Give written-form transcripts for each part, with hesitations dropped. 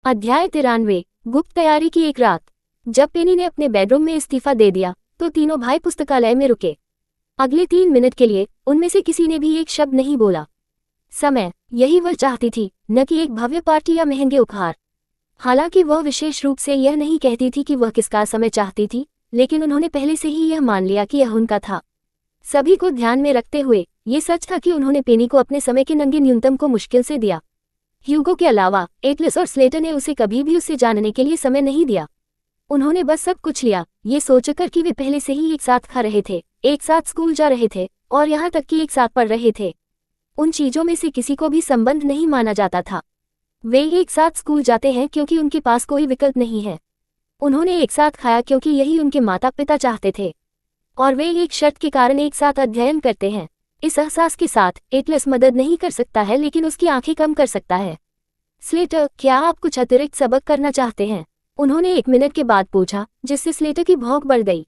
अध्याय 93। गुप्त तैयारी की एक रात। जब पेनी ने अपने बेडरूम में इस्तीफा दे दिया तो तीनों भाई पुस्तकालय में रुके। अगले 3 मिनट के लिए उनमें से किसी ने भी एक शब्द नहीं बोला। समय, यही वह चाहती थी, न कि एक भव्य पार्टी या महंगे उपहार। हालांकि वह विशेष रूप से यह नहीं कहती थी कि वह किसका समय चाहती थी, लेकिन उन्होंने पहले से ही यह मान लिया कि यह उनका था। सभी को ध्यान में रखते हुए ये सच था कि उन्होंने पेनी को अपने समय के नंगे न्यूनतम को मुश्किल से दिया। ह्यूगो के अलावा एटलस और स्लेटर ने उसे कभी भी उससे जानने के लिए समय नहीं दिया। उन्होंने बस सब कुछ लिया, ये सोचकर कि वे पहले से ही एक साथ खा रहे थे, एक साथ स्कूल जा रहे थे और यहाँ तक कि एक साथ पढ़ रहे थे। उन चीजों में से किसी को भी संबंध नहीं माना जाता था। वे एक साथ स्कूल जाते हैं क्योंकि उनके पास कोई विकल्प नहीं है। उन्होंने एक साथ खाया क्योंकि यही उनके माता पिता चाहते थे, और वे एक शर्त के कारण एक साथ अध्ययन करते हैं। इस एहसास के साथ एटलस मदद नहीं कर सकता है, लेकिन उसकी आंखें कम कर सकता है। स्लेटर, क्या आप कुछ अतिरिक्त सबक करना चाहते हैं? उन्होंने 1 मिनट के बाद पूछा, जिससे स्लेटर की भौंक बढ़ गई।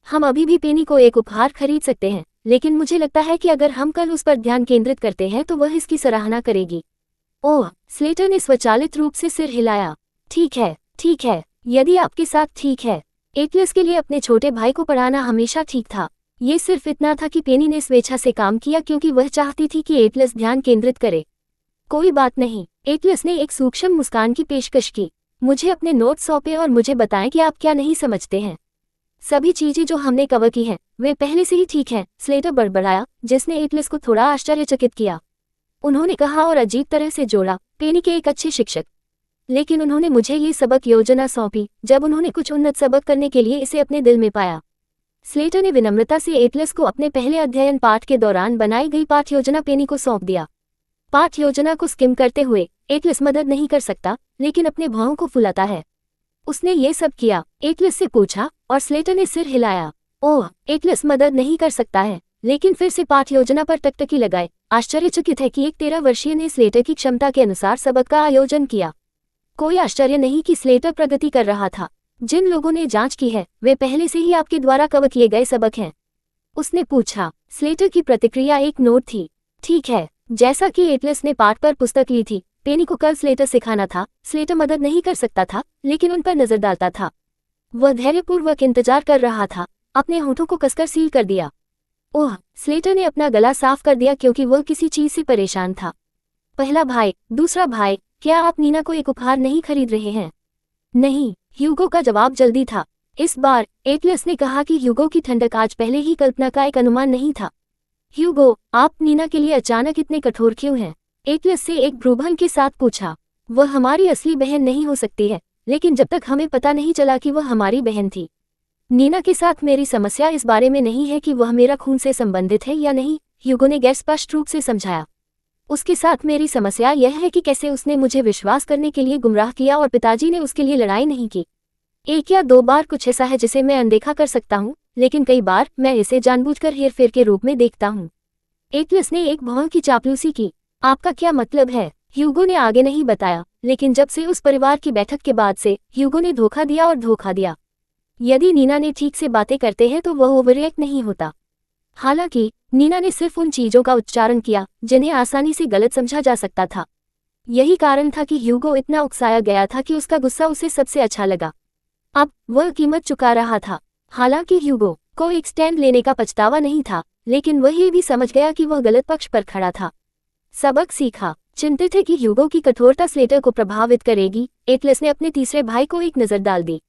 हम अभी भी पेनी को एक उपहार खरीद सकते हैं, लेकिन मुझे लगता है कि अगर हम कल उस पर ध्यान केंद्रित करते हैं तो वह इसकी सराहना करेगी। ओह, स्लेटर ने स्वचालित रूप से सिर हिलाया। ठीक है, यदि आपके साथ ठीक है। एटलस के लिए अपने छोटे भाई को पढ़ाना हमेशा ठीक था। ये सिर्फ इतना था कि पेनी ने स्वेच्छा से काम किया क्योंकि वह चाहती थी कि एटलस ध्यान केंद्रित करे। कोई बात नहीं, एटलस ने एक सूक्ष्म मुस्कान की पेशकश की। मुझे अपने नोट सौंपे और मुझे बताएं कि आप क्या नहीं समझते हैं। सभी चीजें जो हमने कवर की हैं, वे पहले से ही ठीक हैं, स्लेटर बड़बड़ाया, जिसने एटलस को थोड़ा आश्चर्यचकित किया। उन्होंने कहा और अजीब तरह से जोड़ा, पेनी के एक अच्छे शिक्षक। लेकिन उन्होंने मुझे ये सबक योजना सौंपी जब उन्होंने कुछ उन्नत सबक करने के लिए इसे अपने दिल में पाया। स्लेटर ने विनम्रता से एटलस को अपने पहले अध्ययन पाठ के दौरान बनाई गई पाठ योजना पेनी को सौंप दिया। पाठ योजना को स्किम करते हुए एटलस मदद नहीं कर सकता, लेकिन अपने भौं को फुलाता है। उसने ये सब किया? एटलस से पूछा, और स्लेटर ने सिर हिलाया। ओह, एटलस मदद नहीं कर सकता है, लेकिन फिर से पाठ योजना पर टकटकी लगाए। आश्चर्यचकित है कि एक 13 वर्षीय ने स्लेटर की क्षमता के अनुसार सबक का आयोजन किया। कोई आश्चर्य नहीं कि स्लेटर प्रगति कर रहा था। जिन लोगों ने जांच की है वे पहले से ही आपके द्वारा कवर किए गए सबक हैं, उसने पूछा। स्लेटर की प्रतिक्रिया एक नोट थी। ठीक है, जैसा कि एटलस ने पाठ पर पुस्तक ली थी, पेनी को कल स्लेटर सिखाना था। स्लेटर मदद नहीं कर सकता था, लेकिन उन पर नजर डालता था। वह धैर्यपूर्वक इंतजार कर रहा था, अपने होठों को कसकर सील कर दिया। ओह, स्लेटर ने अपना गला साफ कर दिया क्योंकि वह किसी चीज से परेशान था। पहला भाई, दूसरा भाई, क्या आप नीना को एक उपहार नहीं खरीद रहे हैं? नहीं, ह्यूगो का जवाब जल्दी था। इस बार एटलस ने कहा कि ह्यूगो की ठंडक आज पहले ही कल्पना का एक अनुमान नहीं था। ह्यूगो, आप नीना के लिए अचानक इतने कठोर क्यों हैं? एटलस से एक भ्रूभन के साथ पूछा। वह हमारी असली बहन नहीं हो सकती है, लेकिन जब तक हमें पता नहीं चला कि वह हमारी बहन थी। नीना के साथ मेरी समस्या इस बारे में नहीं है कि वह मेरा खून से संबंधित है या नहीं, ह्यूगो ने गैर स्पष्ट रूप से समझाया। उसके साथ मेरी समस्या यह है कि कैसे उसने मुझे विश्वास करने के लिए गुमराह किया और पिताजी ने उसके लिए लड़ाई नहीं की। 1 या 2 बार कुछ ऐसा है जिसे मैं अनदेखा कर सकता हूँ, लेकिन कई बार मैं इसे जानबूझकर हेरफेर के रूप में देखता हूँ। एटलस ने एक भौं की चापलूसी की। आपका क्या मतलब है? ह्यूगो ने आगे नहीं बताया, लेकिन जब से उस परिवार की बैठक के बाद से ह्यूगो ने धोखा दिया और धोखा दिया। यदि नीना ने ठीक से बातें करते हैं तो वह ओवररिएक्ट नहीं होता। हालांकि नीना ने सिर्फ उन चीजों का उच्चारण किया जिन्हें आसानी से गलत समझा जा सकता था। यही कारण था कि ह्यूगो इतना उकसाया गया था कि उसका गुस्सा उसे सबसे अच्छा लगा। अब वह कीमत चुका रहा था। हालांकि ह्यूगो को एक स्टैंड लेने का पछतावा नहीं था, लेकिन वह ये भी समझ गया कि वह गलत पक्ष पर खड़ा था। सबक सीखा। चिंतित है कि ह्यूगो की कठोरता स्लेटर को प्रभावित करेगी, एटलस ने अपने तीसरे भाई को एक नजर डाल दी।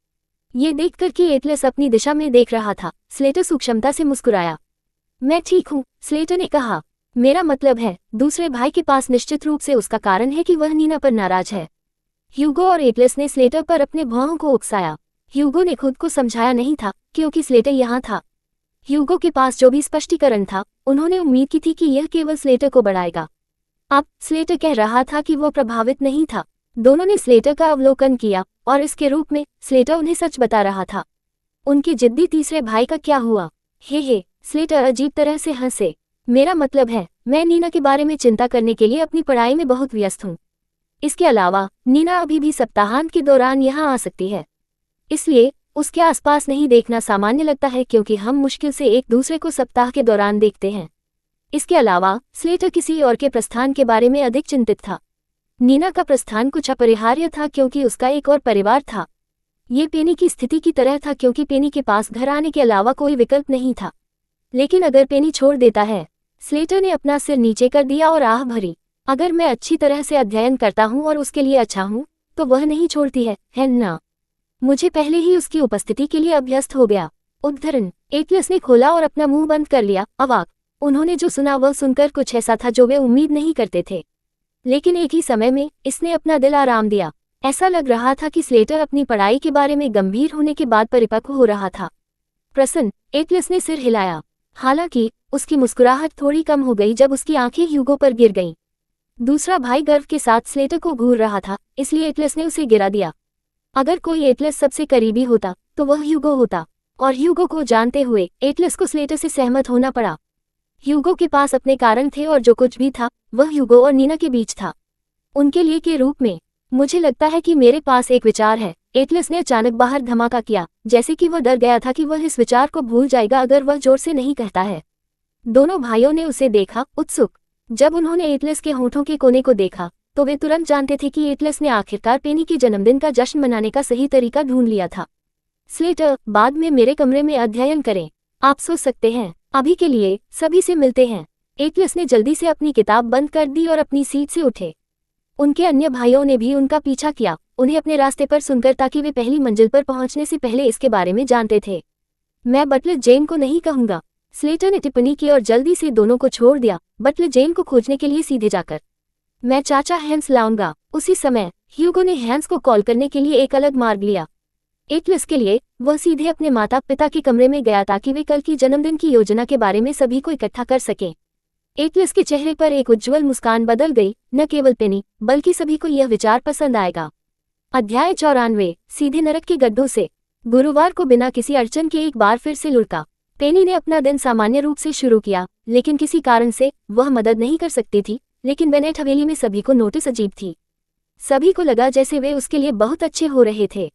ये देखकर कि एटलस अपनी दिशा में देख रहा था, स्लेटर सूक्ष्मता से मुस्कुराया। मैं ठीक हूँ, स्लेटर ने कहा। मेरा मतलब है, दूसरे भाई के पास निश्चित रूप से उसका कारण है कि वह नीना पर नाराज है। ह्यूगो और एटलस ने स्लेटर पर अपने भौं को उकसाया। ह्यूगो ने खुद को समझाया नहीं था क्योंकि स्लेटर यहाँ था। ह्यूगो के पास जो भी स्पष्टीकरण था, उन्होंने उम्मीद की थी कि यह केवल स्लेटर को बढ़ाएगा। अब स्लेटर कह रहा था कि वो प्रभावित नहीं था। दोनों ने स्लेटर का अवलोकन किया और इसके रूप में स्लेटर उन्हें सच बता रहा था। उनके जिद्दी तीसरे भाई का क्या हुआ? हे, स्लेटर अजीब तरह से हंसे। मेरा मतलब है, मैं नीना के बारे में चिंता करने के लिए अपनी पढ़ाई में बहुत व्यस्त हूँ। इसके अलावा नीना अभी भी सप्ताहांत के दौरान यहाँ आ सकती है, इसलिए उसके आसपास नहीं देखना सामान्य लगता है क्योंकि हम मुश्किल से एक दूसरे को सप्ताह के दौरान देखते हैं। इसके अलावा स्लेटर किसी और के प्रस्थान के बारे में अधिक चिंतित था। नीना का प्रस्थान कुछ अपरिहार्य था क्योंकि उसका एक और परिवार था। ये पेनी की स्थिति की तरह था क्योंकि पेनी के पास घर आने के अलावा कोई विकल्प नहीं था। लेकिन अगर पेनी छोड़ देता है, स्लेटर ने अपना सिर नीचे कर दिया और आह भरी। अगर मैं अच्छी तरह से अध्ययन करता हूँ और उसके लिए अच्छा हूँ तो वह नहीं छोड़ती है ना? मुझे पहले ही उसकी उपस्थिति के लिए अभ्यस्त हो गया। उद्धरण, एटलस ने खोला और अपना मुंह बंद कर लिया, अवाक। उन्होंने जो सुना वह सुनकर कुछ ऐसा था जो वे उम्मीद नहीं करते थे। लेकिन एक ही समय में इसने अपना दिल आराम दिया। ऐसा लग रहा था कि स्लेटर अपनी पढ़ाई के बारे में गंभीर होने के बाद परिपक्व हो रहा था। प्रसन्न, एटलस ने सिर हिलाया। हालांकि उसकी मुस्कुराहट थोड़ी कम हो गई जब उसकी आंखें ह्यूगो पर गिर गईं। दूसरा भाई गर्व के साथ स्लेटर को घूर रहा था, इसलिए एटलस ने उसे गिरा दिया। अगर कोई एटलस सबसे करीबी होता तो वह ह्यूगो होता, और ह्यूगो को जानते हुए एटलस को स्लेटर से सहमत होना पड़ा। ह्यूगो के पास अपने कारण थे और जो कुछ भी था वह ह्यूगो और नीना के बीच था, उनके लिए के रूप में। मुझे लगता है कि मेरे पास एक विचार है, एटलस ने अचानक बाहर धमाका किया, जैसे कि वह डर गया था कि वह इस विचार को भूल जाएगा अगर वह जोर से नहीं कहता है। दोनों भाइयों ने उसे देखा, उत्सुक। जब उन्होंने एटलस के होठों के कोने को देखा तो वे तुरंत जानते थे कि एटलस ने आखिरकार पेनी के जन्मदिन का जश्न मनाने का सही तरीका ढूंढ लिया था। स्लेटर, बाद में मेरे कमरे में अध्ययन करें, आप सोच सकते हैं। अभी के लिए सभी से मिलते हैं। एटलस ने जल्दी से अपनी किताब बंद कर दी और अपनी सीट से उठे। उनके अन्य भाइयों ने भी उनका पीछा किया, उन्हें अपने रास्ते पर सुनकर, ताकि वे पहली मंजिल पर पहुंचने से पहले इसके बारे में जानते थे। मैं बटलर जेन को नहीं कहूंगा, स्लेटर ने टिप्पणी की और जल्दी से दोनों को छोड़ दिया, बटलर जेन को खोजने के लिए सीधे जाकर। मैं चाचा हैंस लाऊंगा। उसी समय ह्यूगो ने हैंस को कॉल करने के लिए एक अलग मार्ग लिया। एटलस के लिए वह सीधे अपने माता पिता के कमरे में गया ताकि वे कल की जन्मदिन की योजना के बारे में सभी को इकट्ठा कर सकें। एटलस के चेहरे पर एक उज्ज्वल मुस्कान बदल गई, न केवल पेनी बल्कि सभी को यह विचार पसंद आएगा। अध्याय 94, सीधे नरक के गड्ढों से। गुरुवार को बिना किसी अड़चन के एक बार फिर से लुढ़का। पेनी ने अपना दिन सामान्य रूप से शुरू किया, लेकिन किसी कारण से वह मदद नहीं कर सकती थी। लेकिन बेनेट हवेली में सभी को नोटिस अजीब थी। सभी को लगा जैसे वे उसके लिए बहुत अच्छे हो रहे थे।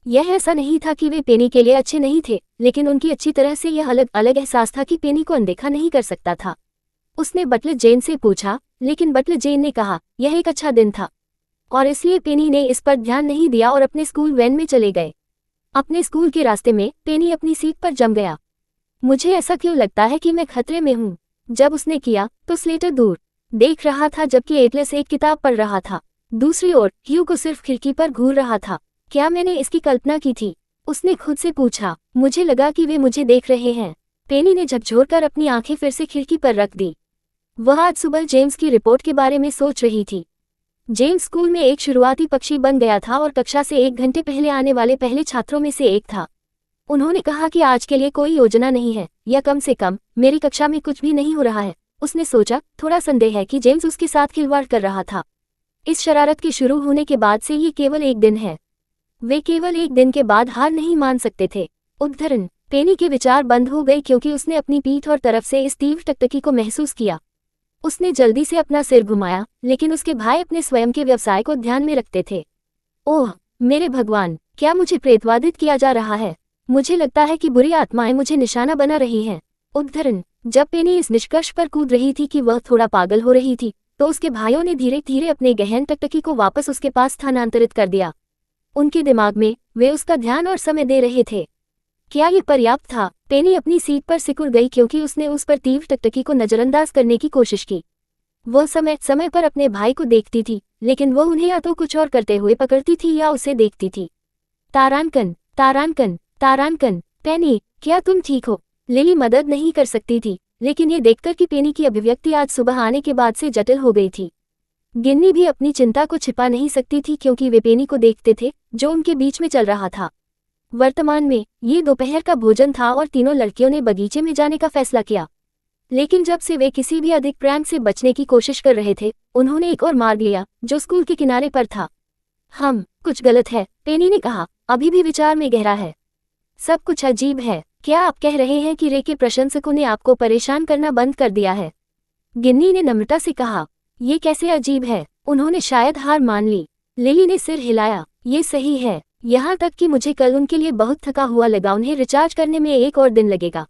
यह ऐसा नहीं था कि वे पेनी के लिए अच्छे नहीं थे, लेकिन उनकी अच्छी तरह से यह अलग अलग एहसास था कि पेनी को अनदेखा नहीं कर सकता था। उसने बटलर जेन से पूछा, लेकिन बटलर जेन ने कहा यह एक अच्छा दिन था, और इसलिए पेनी ने इस पर ध्यान नहीं दिया और अपने स्कूल वैन में चले गए। अपने स्कूल के रास्ते में पेनी अपनी सीट पर जम गया। मुझे ऐसा क्यों लगता है कि मैं खतरे में हूँ? जब उसने किया तो स्लेटर दूर देख रहा था जबकि एटलस एक किताब पढ़ रहा था। दूसरी ओर ह्यूगो सिर्फ खिड़की पर घूर रहा था। क्या मैंने इसकी कल्पना की थी? उसने खुद से पूछा। मुझे लगा कि वे मुझे देख रहे हैं। पेनी ने झकझोरकर अपनी आंखें फिर से खिड़की पर रख दी। वह आज सुबह जेम्स की रिपोर्ट के बारे में सोच रही थी। जेम्स स्कूल में एक शुरुआती पक्षी बन गया था और कक्षा से 1 घंटे पहले आने वाले पहले छात्रों में से एक था। उन्होंने कहा कि आज के लिए कोई योजना नहीं है, या कम से कम मेरी कक्षा में कुछ भी नहीं हो रहा है। उसने सोचा, थोड़ा संदेह है कि जेम्स उसके साथ खिलवाड़ कर रहा था। इस शरारत के शुरू होने के बाद से ये केवल एक दिन है। वे केवल एक दिन के बाद हार नहीं मान सकते थे। उद्धरण, पेनी के विचार बंद हो गए क्योंकि उसने अपनी पीठ और तरफ से इस तीव्र टकटकी को महसूस किया। उसने जल्दी से अपना सिर घुमाया, लेकिन उसके भाई अपने स्वयं के व्यवसाय को ध्यान में रखते थे। ओह मेरे भगवान, क्या मुझे प्रेतवादित किया जा रहा है? मुझे लगता है कि बुरी आत्माएं मुझे निशाना बना रही हैं। उद्धरण, जब पेनी इस निष्कर्ष पर कूद रही थी कि वह थोड़ा पागल हो रही थी, तो उसके भाइयों ने धीरे धीरे अपने गहन टकटकी को वापस उसके पास स्थानांतरित कर दिया। उनके दिमाग में वे उसका ध्यान और समय दे रहे थे। क्या ये पर्याप्त था? पेनी अपनी सीट पर सिकुड़ गई क्योंकि उसने उस पर तीव्र टकटकी को नजरअंदाज करने की कोशिश की। वह समय समय पर अपने भाई को देखती थी, लेकिन वह उन्हें या तो कुछ और करते हुए पकड़ती थी या उसे देखती थी। तारांकन, तारांकन, तारांकन। पेनी, क्या तुम ठीक हो? लिली मदद नहीं कर सकती थी, लेकिन ये देखकर कि पेनी की अभिव्यक्ति आज सुबह आने के बाद से जटिल हो गई थी। गिन्नी भी अपनी चिंता को छिपा नहीं सकती थी क्योंकि वे पेनी को देखते थे जो उनके बीच में चल रहा था। वर्तमान में ये दोपहर का भोजन था और तीनों लड़कियों ने बगीचे में जाने का फैसला किया। लेकिन जब से वे किसी भी अधिक प्रैंक से बचने की कोशिश कर रहे थे, उन्होंने एक और मार्ग लिया जो स्कूल के किनारे पर था। कुछ गलत है, पेनी ने कहा, अभी भी विचार में गहरा है। सब कुछ अजीब है। क्या आप कह रहे हैं कि रे के प्रशंसकों ने आपको परेशान करना बंद कर दिया है? गिन्नी ने नम्रता से कहा। ये कैसे अजीब है? उन्होंने शायद हार मान ली। लिली ने सिर हिलाया। ये सही है, यहाँ तक कि मुझे कल उनके लिए बहुत थका हुआ लगा। उन्हें रिचार्ज करने में 1 और दिन लगेगा।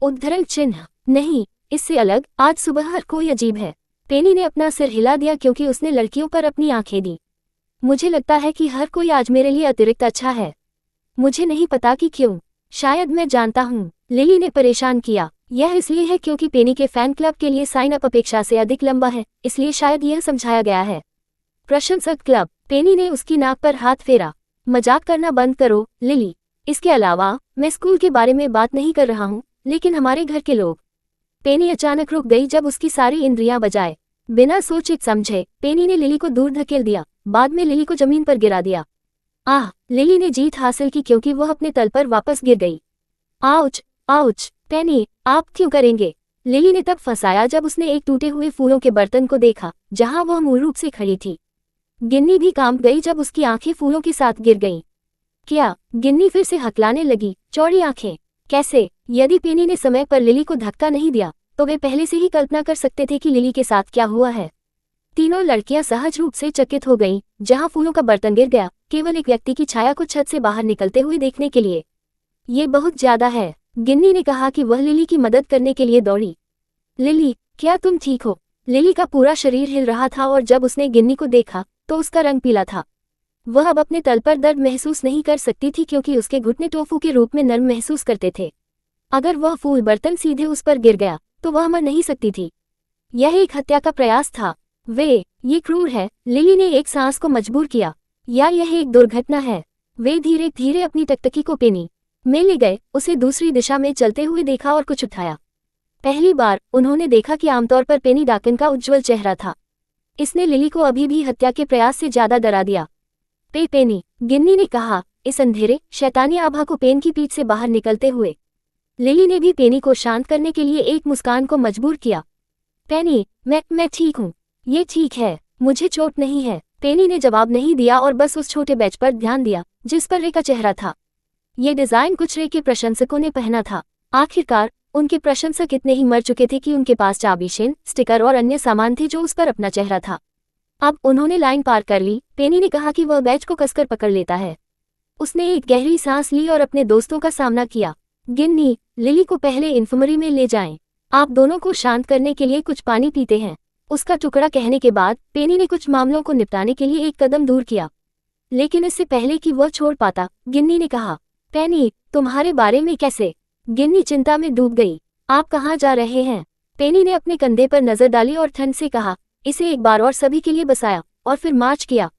उद्धरण चिन्ह, नहीं, इससे अलग, आज सुबह हर कोई अजीब है। पेनी ने अपना सिर हिला दिया क्योंकि उसने लड़कियों पर अपनी आंखें दी। मुझे लगता है कि हर कोई आज मेरे लिए अतिरिक्त अच्छा है। मुझे नहीं पता कि क्यों। शायद मैं जानता हूँ, लिली ने परेशान किया। यह इसलिए है क्योंकि पेनी के फैन क्लब के लिए साइन अप अपेक्षा से अधिक लंबा है, इसलिए शायद यह समझाया गया है। प्रशंसक क्लब। पेनी ने उसकी नाक पर हाथ फेरा। मजाक करना बंद करो, लिली। इसके अलावा मैं स्कूल के बारे में बात नहीं कर रहा हूँ, लेकिन हमारे घर के लोग। पेनी अचानक रुक गई जब उसकी सारी इंद्रियां बजाए। बिना सोचे समझे पेनी ने लिली को दूर धकेल दिया, बाद में लिली को जमीन पर गिरा दिया। आह! लिली ने जीत हासिल की क्योंकि वह अपने तल पर वापस गिर गई। आउच! आउच! पेनी, आप क्यों करेंगे? लिली ने तब फंसाया जब उसने एक टूटे हुए फूलों के बर्तन को देखा जहां वह मूल रूप से खड़ी थी। गिन्नी भी कांप गई जब उसकी आंखें फूलों के साथ गिर गईं। क्या? गिन्नी फिर से हकलाने लगी, चौड़ी आंखें। कैसे? यदि पेनी ने समय पर लिली को धक्का नहीं दिया तो वे पहले से ही कल्पना कर सकते थे कि लिली के साथ क्या हुआ है। तीनों लड़कियां सहज रूप से चकित हो गईं, जहां फूलों का बर्तन गिर गया, केवल एक व्यक्ति की छाया को छत से बाहर निकलते हुए देखने के लिए। ये बहुत ज्यादा है, गिन्नी ने कहा कि वह लिली की मदद करने के लिए दौड़ी। लिली, क्या तुम ठीक हो? लिली का पूरा शरीर हिल रहा था और जब उसने गिन्नी को देखा तो उसका रंग पीला था। वह अब अपने तल पर दर्द महसूस नहीं कर सकती थी क्योंकि उसके घुटने टोफू के रूप में नर्म महसूस करते थे। अगर वह फूल बर्तन सीधे उस पर गिर गया तो वह मर नहीं सकती थी। यह एक हत्या का प्रयास था। ये क्रूर है। लिली ने एक सांस को मजबूर किया। या यह एक दुर्घटना है? वे धीरे धीरे अपनी टकटकी को पेनी में ले गए, उसे दूसरी दिशा में चलते हुए देखा और कुछ उठाया। पहली बार उन्होंने देखा कि आमतौर पर पेनी डाकन का उज्ज्वल चेहरा था। इसने लिली को अभी भी हत्या के प्रयास से ज्यादा डरा दिया। पेनी, गिन्नी ने कहा, इस अंधेरे शैतानी आभा को पेन की पीठ से बाहर निकलते हुए। लिली ने भी पेनी को शांत करने के लिए एक मुस्कान को मजबूर किया। पेनी, मैं ठीक हूँ। ये ठीक है, मुझे चोट नहीं है। पेनी ने जवाब नहीं दिया और बस उस छोटे बैच पर ध्यान दिया जिस पर रे का चेहरा था। ये डिजाइन कुछ रे के प्रशंसकों ने पहना था। आखिरकार उनके प्रशंसक इतने ही मर चुके थे कि उनके पास चाबी शेन, स्टिकर और अन्य सामान थे जो उस पर अपना चेहरा था। अब उन्होंने लाइन पार कर ली। पेनी ने कहा कि वह बैच को कसकर पकड़ लेता है। उसने एक गहरी सांस ली और अपने दोस्तों का सामना किया। गिन्नी, लिली को पहले इन्फर्मरी में ले जाएं। आप दोनों को शांत करने के लिए कुछ पानी पीते हैं। उसका टुकड़ा कहने के बाद पेनी ने कुछ मामलों को निपटाने के लिए एक कदम दूर किया। लेकिन इससे पहले कि वह छोड़ पाता, गिन्नी ने कहा, पेनी, तुम्हारे बारे में कैसे? गिन्नी चिंता में डूब गई। आप कहाँ जा रहे हैं? पेनी ने अपने कंधे पर नजर डाली और ठंड से कहा, इसे एक बार और सभी के लिए बसाया और फिर मार्च किया।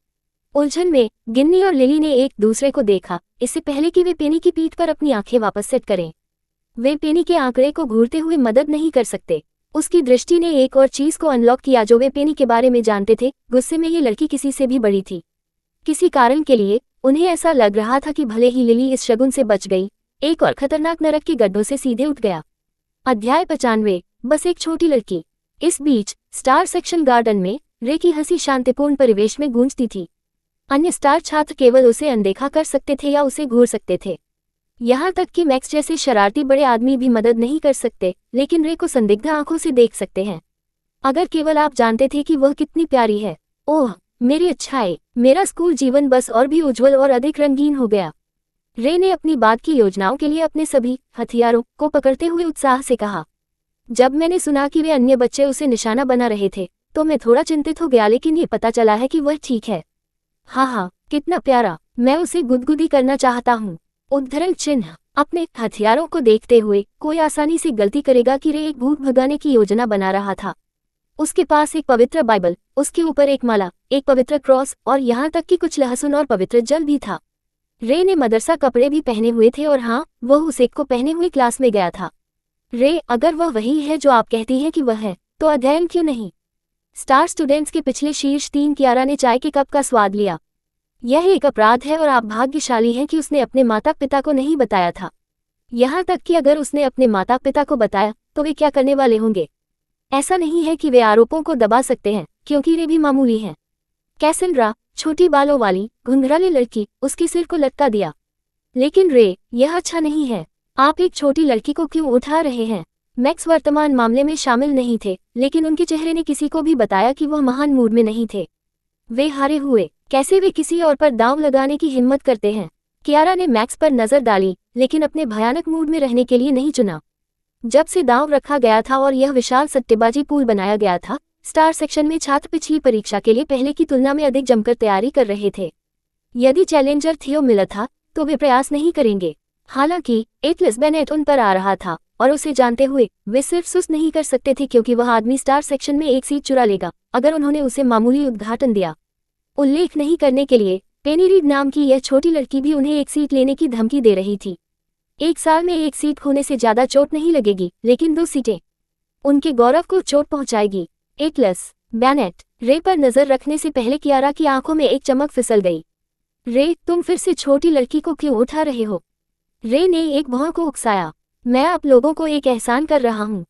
उलझन में गिन्नी और लिली ने एक दूसरे को देखा, इससे पहले कि वे पेनी की पीठ पर अपनी आंखें वापस सेट करें। वे पेनी के आंकड़े को घूरते हुए मदद नहीं कर सकते। उसकी दृष्टि ने एक और चीज को अनलॉक किया जो वे पेनी के बारे में जानते थे। गुस्से में ये लड़की किसी से भी बड़ी थी। किसी कारण के लिए उन्हें ऐसा लग रहा था कि भले ही लिली इस शगुन से बच गई, एक और खतरनाक नरक के गड्ढों से सीधे उठ गया। अध्याय 95, बस एक छोटी लड़की। इस बीच स्टार सेक्शन गार्डन में रे की हंसी शांतिपूर्ण परिवेश में गूंजती थी। अन्य स्टार छात्र केवल उसे अनदेखा कर सकते थे या उसे घूर सकते थे। यहाँ तक कि मैक्स जैसे शरारती बड़े आदमी भी मदद नहीं कर सकते, लेकिन रे को संदिग्ध आंखों से देख सकते हैं। अगर केवल आप जानते थे कि वह कितनी प्यारी है। ओह मेरी अच्छाई, मेरा स्कूल जीवन बस और भी उज्जवल और अधिक रंगीन हो गया। रे ने अपनी बात की योजनाओं के लिए अपने सभी हथियारों को पकड़ते हुए उत्साह से कहा। जब मैंने सुना कि वे अन्य बच्चे उसे निशाना बना रहे थे तो मैं थोड़ा चिंतित हो गया, लेकिन ये पता चला है कि वह ठीक है। हाँ, कितना प्यारा, मैं उसे गुदगुदी करना चाहता हूँ। उद्धरण चिन्ह। अपने हथियारों को देखते हुए कोई आसानी से गलती करेगा कि रे एक भूत भगाने की योजना बना रहा था। उसके पास एक पवित्र बाइबल, उसके ऊपर एक माला, एक पवित्र क्रॉस और यहाँ तक कि कुछ लहसुन और पवित्र जल भी था। रे ने मदरसा कपड़े भी पहने हुए थे और हाँ, वह उस एक को पहने हुए क्लास में गया था। रे, अगर वह वही है जो आप कहती हैं कि वह है, तो अध्ययन क्यों नहीं? स्टार स्टूडेंट्स के पिछले शीर्ष 3 कियारा ने चाय के कप का स्वाद लिया। यह एक अपराध है और आप भाग्यशाली हैं कि उसने अपने माता पिता को नहीं बताया था। यहाँ तक कि अगर उसने अपने माता पिता को बताया तो वे क्या करने वाले होंगे? ऐसा नहीं है कि वे आरोपों को दबा सकते हैं, क्योंकि वे भी मामूली हैं। कैसेंड्रा, छोटी बालों वाली घुंघराली लड़की, उसके सिर को लटका दिया। लेकिन रे, यह अच्छा नहीं है। आप एक छोटी लड़की को क्यों उठा रहे हैं? मैक्स वर्तमान मामले में शामिल नहीं थे, लेकिन उनके चेहरे ने किसी को भी बताया कि वह महान मूड में नहीं थे। वे हारे हुए। कैसे वे किसी और पर दांव लगाने की हिम्मत करते हैं? कियारा ने मैक्स पर नजर डाली, लेकिन अपने भयानक मूड में रहने के लिए नहीं चुना। जब से दांव रखा गया था और यह विशाल सट्टेबाजी पूल बनाया गया था, स्टार सेक्शन में छात्र पिछली परीक्षा के लिए पहले की तुलना में अधिक जमकर तैयारी कर रहे थे। यदि चैलेंजर थियो मिला था तो वे प्रयास नहीं करेंगे। हालांकि एटलस बेनेट उन पर आ रहा था और उसे जानते हुए वे सिर्फ सुस्त नहीं कर सकते थे, क्योंकि वह आदमी स्टार सेक्शन में एक सीट चुरा लेगा अगर उन्होंने उसे मामूली उद्घाटन दिया। उल्लेख नहीं करने के लिए पेनी रीड नाम की यह छोटी लड़की भी उन्हें एक सीट लेने की धमकी दे रही थी। एक साल में एक सीट खोने से ज्यादा चोट नहीं लगेगी, लेकिन 2 सीटें उनके गौरव को चोट पहुंचाएगी। एटलस बेनेट रे पर नजर रखने से पहले कियारा की आंखों में एक चमक फिसल गई। रे, तुम फिर से छोटी लड़की को क्यों उठा रहे हो? रे ने एक भौं को उकसाया। मैं आप लोगों को एक एहसान कर रहा हूँ।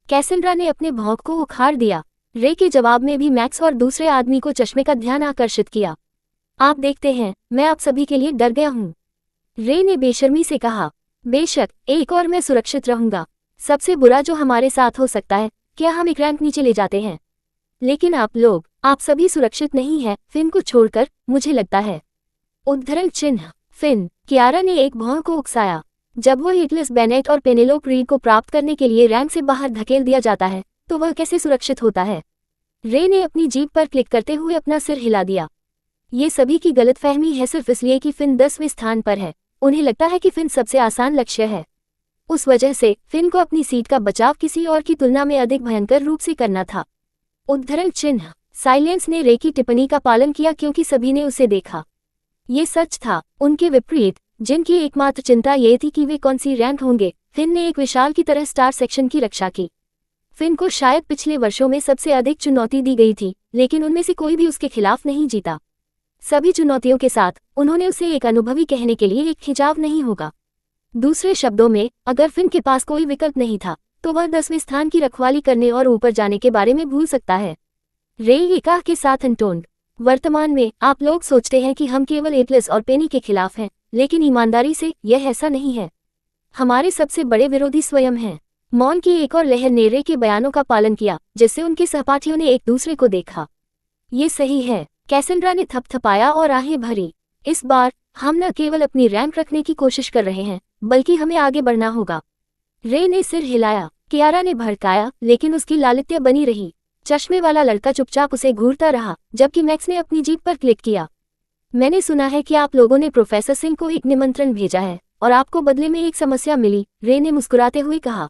कैसेंड्रा ने अपने भौं को उखाड़ दिया। रे के जवाब में भी मैक्स और दूसरे आदमी को चश्मे का ध्यान आकर्षित किया। आप देखते हैं, मैं आप सभी के लिए डर गया हूँ, रे ने बेशर्मी से कहा। बेशक, एक और मैं सुरक्षित रहूंगा। सबसे बुरा जो हमारे साथ हो सकता है, क्या हम एक रैंक नीचे ले जाते हैं? लेकिन आप सभी सुरक्षित नहीं हैं, फिन को छोड़कर, मुझे लगता है। उद्धरण चिन्ह फिन। कियारा ने एक भौं को उकसाया। जब वह एटलस बेनेट और पेनेलोप रीड को प्राप्त करने के लिए रैंक से बाहर धकेल दिया जाता है तो वह कैसे सुरक्षित होता है? रे ने अपनी जीभ पर क्लिक करते हुए अपना सिर हिला दिया। ये सभी की गलतफहमी है सिर्फ इसलिए कि फिन 10वें स्थान पर है। उन्हें लगता है कि फिन सबसे आसान लक्ष्य है। उस वजह से फिन को अपनी सीट का बचाव किसी और की तुलना में अधिक भयंकर रूप से करना था। उद्धरण चिन्ह साइलेंस ने रे की टिप्पणी का पालन किया क्योंकि सभी ने उसे देखा। ये सच था। उनके विपरीत, जिनकी एकमात्र चिंता ये थी कि वे कौन सी रैंक होंगे, फिन ने एक विशाल की तरह स्टार सेक्शन की रक्षा की। फिन को शायद पिछले वर्षों में सबसे अधिक चुनौती दी गई थी, लेकिन उनमें से कोई भी उसके खिलाफ नहीं जीता। सभी चुनौतियों के साथ उन्होंने उसे एक अनुभवी कहने के लिए एक खिंचाव नहीं होगा। दूसरे शब्दों में, अगर फिन के पास कोई विकल्प नहीं था तो वह 10वें स्थान की रखवाली करने और ऊपर जाने के बारे में भूल सकता है। रे एकाह के साथ अनटोन्ड। वर्तमान में आप लोग सोचते हैं कि हम केवल एटलस और पेनी के खिलाफ हैं, लेकिन ईमानदारी से यह ऐसा नहीं है। हमारे सबसे बड़े विरोधी स्वयं हैं। मौन की एक और लहर ने रे के बयानों का पालन किया, जिससे उनके सहपाठियों ने एक दूसरे को देखा। ये सही है, कैसेंड्रा ने थपथपाया और आहें भरी। इस बार हम न केवल अपनी रैंक रखने की कोशिश कर रहे हैं, बल्कि हमें आगे बढ़ना होगा। रे ने सिर हिलाया। कियारा ने भड़काया, लेकिन उसकी लालित्य बनी रही। चश्मे वाला लड़का चुपचाप उसे घूरता रहा, जबकि मैक्स ने अपनी जीभ पर क्लिक किया। मैंने सुना है कि आप लोगों ने प्रोफेसर सिंह को एक निमंत्रण भेजा है और आपको बदले में एक समस्या मिली, रे ने मुस्कुराते हुए कहा।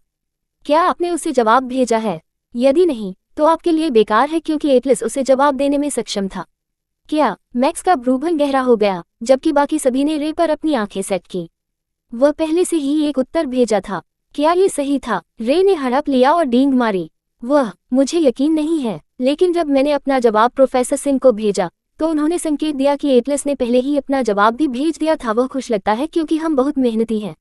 क्या आपने उसे जवाब भेजा है? यदि नहीं, तो आपके लिए बेकार है क्योंकि एटलस उसे जवाब देने में सक्षम था। क्या? मैक्स का भ्रूभन गहरा हो गया, जबकि बाकी सभी ने रे पर अपनी आंखें सेट की। वह पहले से ही एक उत्तर भेजा था। क्या ये सही था? रे ने हड़प लिया और डींग मारी। मुझे यकीन नहीं है, लेकिन जब मैंने अपना जवाब प्रोफेसर सिंह को भेजा तो उन्होंने संकेत दिया कि एटलस ने पहले ही अपना जवाब भी भेज दिया था। वह खुश लगता है क्योंकि हम बहुत मेहनती हैं।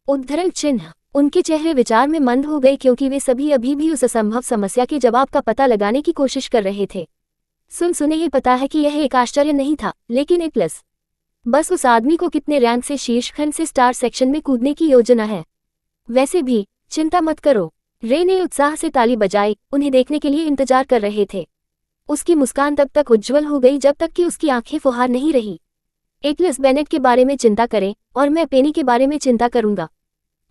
उद्धरण चिन्ह उनके चेहरे विचार में मंद हो गए क्योंकि वे सभी अभी भी उस असंभव समस्या के जवाब का पता लगाने की कोशिश कर रहे थे। सुने ये पता है कि यह एक आश्चर्य नहीं था, लेकिन एटलस बस उस आदमी को कितने रैंक से शीर्ष खंड से स्टार सेक्शन में कूदने की योजना है। वैसे भी चिंता मत करो, रे ने उत्साह से ताली बजाई। उन्हें देखने के लिए इंतजार कर रहे थे। उसकी मुस्कान तब तक उज्ज्वल हो गई जब तक कि उसकी आंखें फुहार नहीं रही। एटलस बेनेट के बारे में चिंता करें और मैं पेनी के बारे में चिंता करूंगा।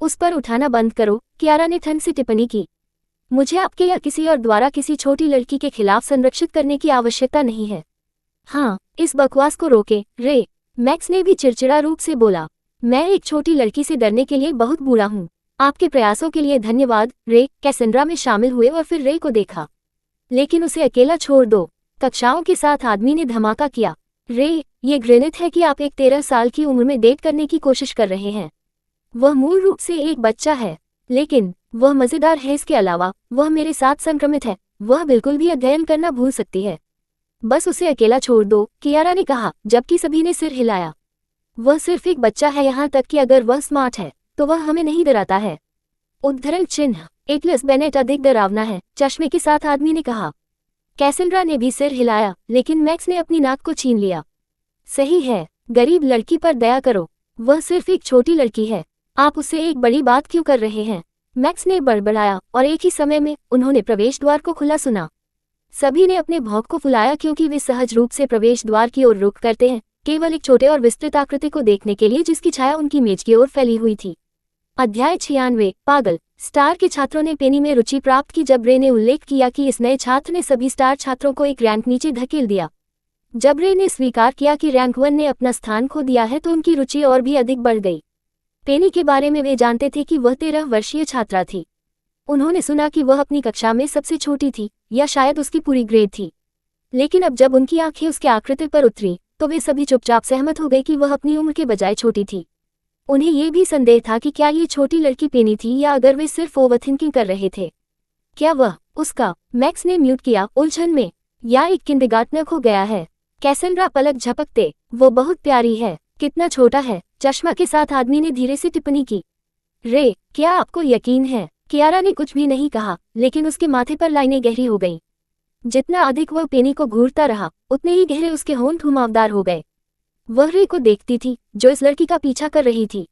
उस पर उठाना बंद करो, कियारा ने ठंड से टिप्पणी की। मुझे आपके या किसी और द्वारा किसी छोटी लड़की के खिलाफ संरक्षित करने की आवश्यकता नहीं है। हाँ, इस बकवास को रोके, रे, मैक्स ने भी चिड़चिड़ा रूप से बोला। मैं एक छोटी लड़की से डरने के लिए बहुत बुरा हूँ। आपके प्रयासों के लिए धन्यवाद, रे। कैसेंड्रा में शामिल हुए और फिर रे को देखा। लेकिन उसे अकेला छोड़ दो, कक्षाओं के साथ आदमी ने धमाका किया। रे, ये घृणित है कि आप एक 13 साल की उम्र में डेट करने की कोशिश कर रहे हैं। वह मूल रूप से एक बच्चा है, लेकिन वह मजेदार है। इसके अलावा वह मेरे साथ संक्रमित है। वह बिल्कुल भी अध्ययन करना भूल सकती है। बस उसे अकेला छोड़ दो, कियारा ने कहा, जबकि सभी ने सिर हिलाया। वह सिर्फ एक बच्चा है, यहाँ तक कि अगर वह स्मार्ट है तो वह हमें नहीं डराता है। उद्धरण चिन्ह एटलस बेनेट अधिक डरावना है, चश्मे के साथ आदमी ने कहा। कैसेंड्रा ने भी सिर हिलाया, लेकिन मैक्स ने अपनी नाक को छीन लिया। सही है, गरीब लड़की पर दया करो। वह सिर्फ एक छोटी लड़की है, आप उससे एक बड़ी बात क्यों कर रहे हैं? मैक्स ने बड़बड़ाया और एक ही समय में उन्होंने प्रवेश द्वार को खुला सुना। सभी ने अपने भौंक को फुलाया क्योंकि वे सहज रूप से प्रवेश द्वार की ओर रुख करते हैं, केवल एक छोटे और विस्तृत आकृति को देखने के लिए जिसकी छाया उनकी मेज की ओर फैली हुई थी। अध्याय 96 पागल। स्टार के छात्रों ने पेनी में रुचि प्राप्त की जब रे ने उल्लेख किया कि इस नए छात्र ने सभी स्टार छात्रों को एक रैंक नीचे धकेल दिया। जब रे ने स्वीकार किया कि रैंक 1 ने अपना स्थान खो दिया है तो उनकी रुचि और भी अधिक बढ़ गई। पेनी के बारे में वे जानते थे कि वह 13 वर्षीय छात्रा थी। उन्होंने सुना कि वह अपनी कक्षा में सबसे छोटी थी या शायद उसकी पूरी ग्रेड थी। लेकिन अब जब उनकी आंखें उसके आकृति पर उतरी तो वे सभी चुपचाप सहमत हो गए कि वह अपनी उम्र के बजाय छोटी थी। उन्हें यह भी संदेह था कि क्या ये छोटी लड़की पेनी थी या अगर वे सिर्फ ओवरथिंकिंग कर रहे थे। क्या वह उसका मैक्स ने म्यूट किया उलझन में, या एक किंडरगार्टनर हो गया है। कैसेंड्रा पलक झपकते, वो बहुत प्यारी है, कितना छोटा है, चश्मा के साथ आदमी ने धीरे से टिप्पणी की। रे, क्या आपको यकीन है? कियारा ने कुछ भी नहीं कहा, लेकिन उसके माथे पर लाइनें गहरी हो गईं। जितना अधिक वह पेनी को घूरता रहा उतने ही गहरे उसके होंठ घुमावदार हो गए। वह रे को देखती थी जो इस लड़की का पीछा कर रही थी।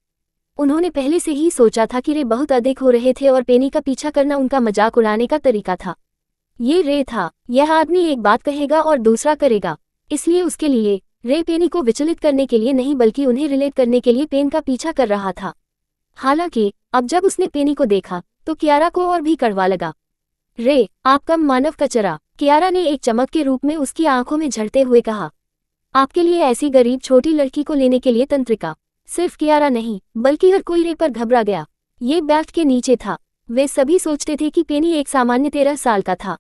उन्होंने पहले से ही सोचा था कि रे बहुत अधिक हो रहे थे और पेनी का पीछा करना उनका मजाक उड़ाने का तरीका था। ये रे था, यह आदमी एक बात कहेगा और दूसरा करेगा, इसलिए उसके लिए रे पेनी को विचलित करने के लिए नहीं बल्कि उन्हें रिलेट करने के लिए पेन का पीछा कर रहा था। हालांकि अब जब उसने पेनी को देखा तो कियारा को और भी कड़वा लगा। रे, आप कम मानव कचरा, कियारा ने एक चमक के रूप में उसकी आंखों में झलते हुए कहा। आपके लिए ऐसी गरीब छोटी लड़की को लेने के लिए तंत्रिका। सिर्फ कियारा नहीं बल्कि हर कोई रे पर घबरा गया। ये बेल्ट के नीचे था। वे सभी सोचते थे कि पेनी एक सामान्य 13 साल का था,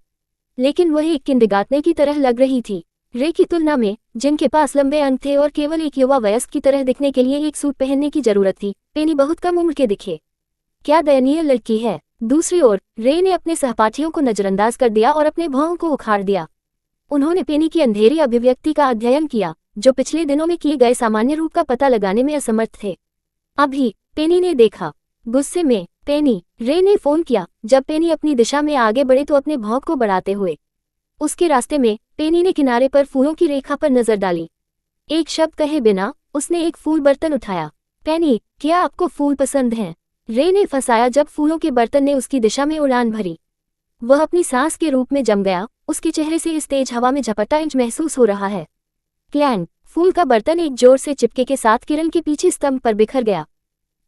लेकिन वह एक किंडरगार्टनर की तरह लग रही थी। रे की तुलना में, जिनके पास लंबे अंग थे और केवल एक युवा वयस्क की तरह दिखने के लिए एक सूट पहनने की जरूरत थी, पेनी बहुत कम उम्र के दिखे। क्या दयनीय लड़की है। दूसरी ओर रे ने अपने सहपाठियों को नजरअंदाज कर दिया और अपने भौं को उखाड़ दिया। उन्होंने पेनी की अंधेरी अभिव्यक्ति का अध्ययन किया, जो पिछले दिनों में किए गए सामान्य रूप का पता लगाने में असमर्थ थे। अभी पेनी ने देखा। गुस्से में पेनी, रे ने फोन किया। जब पेनी अपनी दिशा में आगे बढ़े तो अपने भौं को बढ़ाते हुए उसके रास्ते में पेनी ने किनारे पर फूलों की रेखा पर नजर डाली। एक शब्द कहे बिना उसने एक फूल बर्तन उठाया। पेनी, क्या आपको फूल पसंद हैं? रे ने फंसाया जब फूलों के बर्तन ने उसकी दिशा में उड़ान भरी। वह अपनी सांस के रूप में जम गया। उसके चेहरे से इस तेज हवा में झपटा इंच महसूस हो रहा है। क्लैंग, फूल का बर्तन एक जोर से चिपके के साथ किरण के पीछे स्तंभ पर बिखर गया।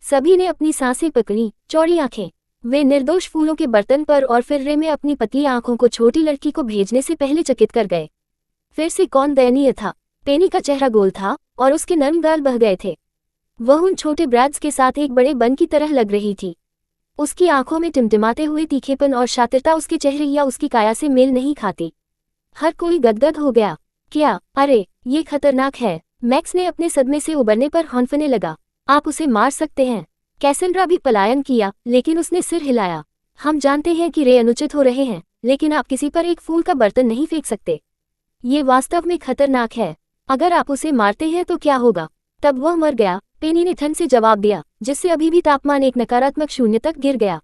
सभी ने अपनी सांसें पकड़ी, चौड़ी आंखें। वे निर्दोष फूलों के बर्तन पर और फिर रे में अपनी पतली आंखों को छोटी लड़की को भेजने से पहले चकित कर गए। फिर से कौन दयनीय था? पेनी का चेहरा गोल था और उसके नर्म गाल बह गए थे। वह उन छोटे ब्रैड्स के साथ एक बड़े बन की तरह लग रही थी। उसकी आंखों में टिमटिमाते हुए तीखेपन और शातिरता उसके चेहरे या उसकी काया से मेल नहीं खाती। हर कोई गदगद हो गया। क्या? अरे, ये खतरनाक है। मैक्स ने अपने सदमे से उबरने पर हौंफने लगा। आप उसे मार सकते हैं। कैसेंड्रा भी पलायन किया, लेकिन उसने सिर हिलाया। हम जानते हैं कि रे अनुचित हो रहे हैं, लेकिन आप किसी पर एक फूल का बर्तन नहीं फेंक सकते। ये वास्तव में खतरनाक है। अगर आप उसे मारते हैं तो क्या होगा? तब वह मर गया, पेनी ने ठंड से जवाब दिया, जिससे अभी भी तापमान एक नकारात्मक शून्य तक गिर गया।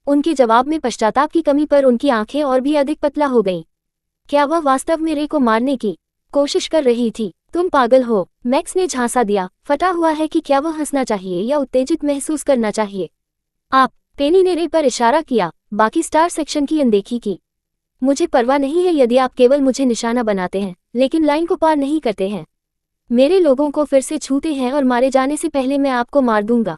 उनके जवाब में पश्चाताप की कमी पर उनकी आंखें और भी अधिक पतला हो गईं। क्या वह वास्तव में रे को मारने की कोशिश कर रही थी? तुम पागल हो, मैक्स ने झांसा दिया। फटा हुआ है कि क्या वह हंसना चाहिए या उत्तेजित महसूस करना चाहिए। आप, पेनी ने रे पर इशारा किया, बाकी स्टार सेक्शन की अनदेखी की। मुझे परवाह नहीं है यदि आप केवल मुझे निशाना बनाते हैं, लेकिन लाइन को पार नहीं करते हैं। मेरे लोगों को फिर से छूते हैं और मारे जाने से पहले मैं आपको मार दूंगा।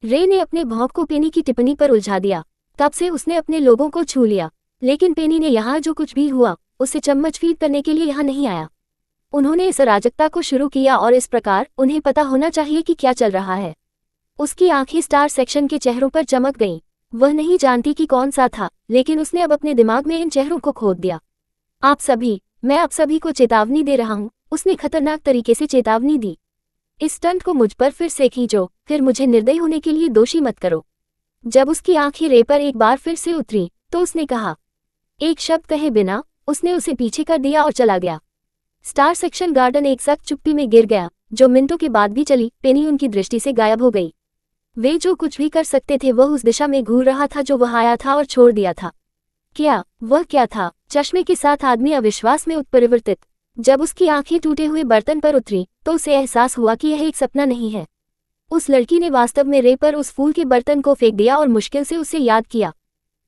रे ने अपने भौंक को पेनी की टिप्पणी पर उलझा दिया। तब से उसने अपने लोगों को छू लिया, लेकिन पेनी ने यहाँ जो कुछ भी हुआ उसे चम्मच फीड करने के लिए यहाँ नहीं आया। उन्होंने इस अराजकता को शुरू किया और इस प्रकार उन्हें पता होना चाहिए कि क्या चल रहा है। उसकी आंखें स्टार सेक्शन के चेहरों पर चमक गईं। वह नहीं जानती कि कौन सा था, लेकिन उसने अब अपने दिमाग में इन चेहरों को खोद दिया। आप सभी, मैं आप सभी को चेतावनी दे रहा हूँ, उसने खतरनाक तरीके से चेतावनी दी। इस स्टंट को मुझ पर फिर से खींचो, फिर मुझे निर्दयी होने के लिए दोषी मत करो। जब उसकी आंखें रे पर एक बार फिर से उतरी तो उसने कहा। एक शब्द कहे बिना उसने उसे पीछे कर दिया और चला गया। स्टार सेक्शन गार्डन एक सख्त चुप्पी में गिर गया, जो मिनटों के बाद भी चली। पेनी उनकी दृष्टि से गायब हो गई। वे जो कुछ भी कर सकते थे वह उस दिशा में घूर रहा था जो वह आया था और छोड़ दिया था। क्या वह क्या था? चश्मे के साथ आदमी अविश्वास में उत्परिवर्तित। जब उसकी आंखें टूटे हुए बर्तन पर उतरी तो उसे एहसास हुआ कि यह एक सपना नहीं है। उस लड़की ने वास्तव में रे पर उस फूल के बर्तन को फेंक दिया और मुश्किल से उसे याद किया।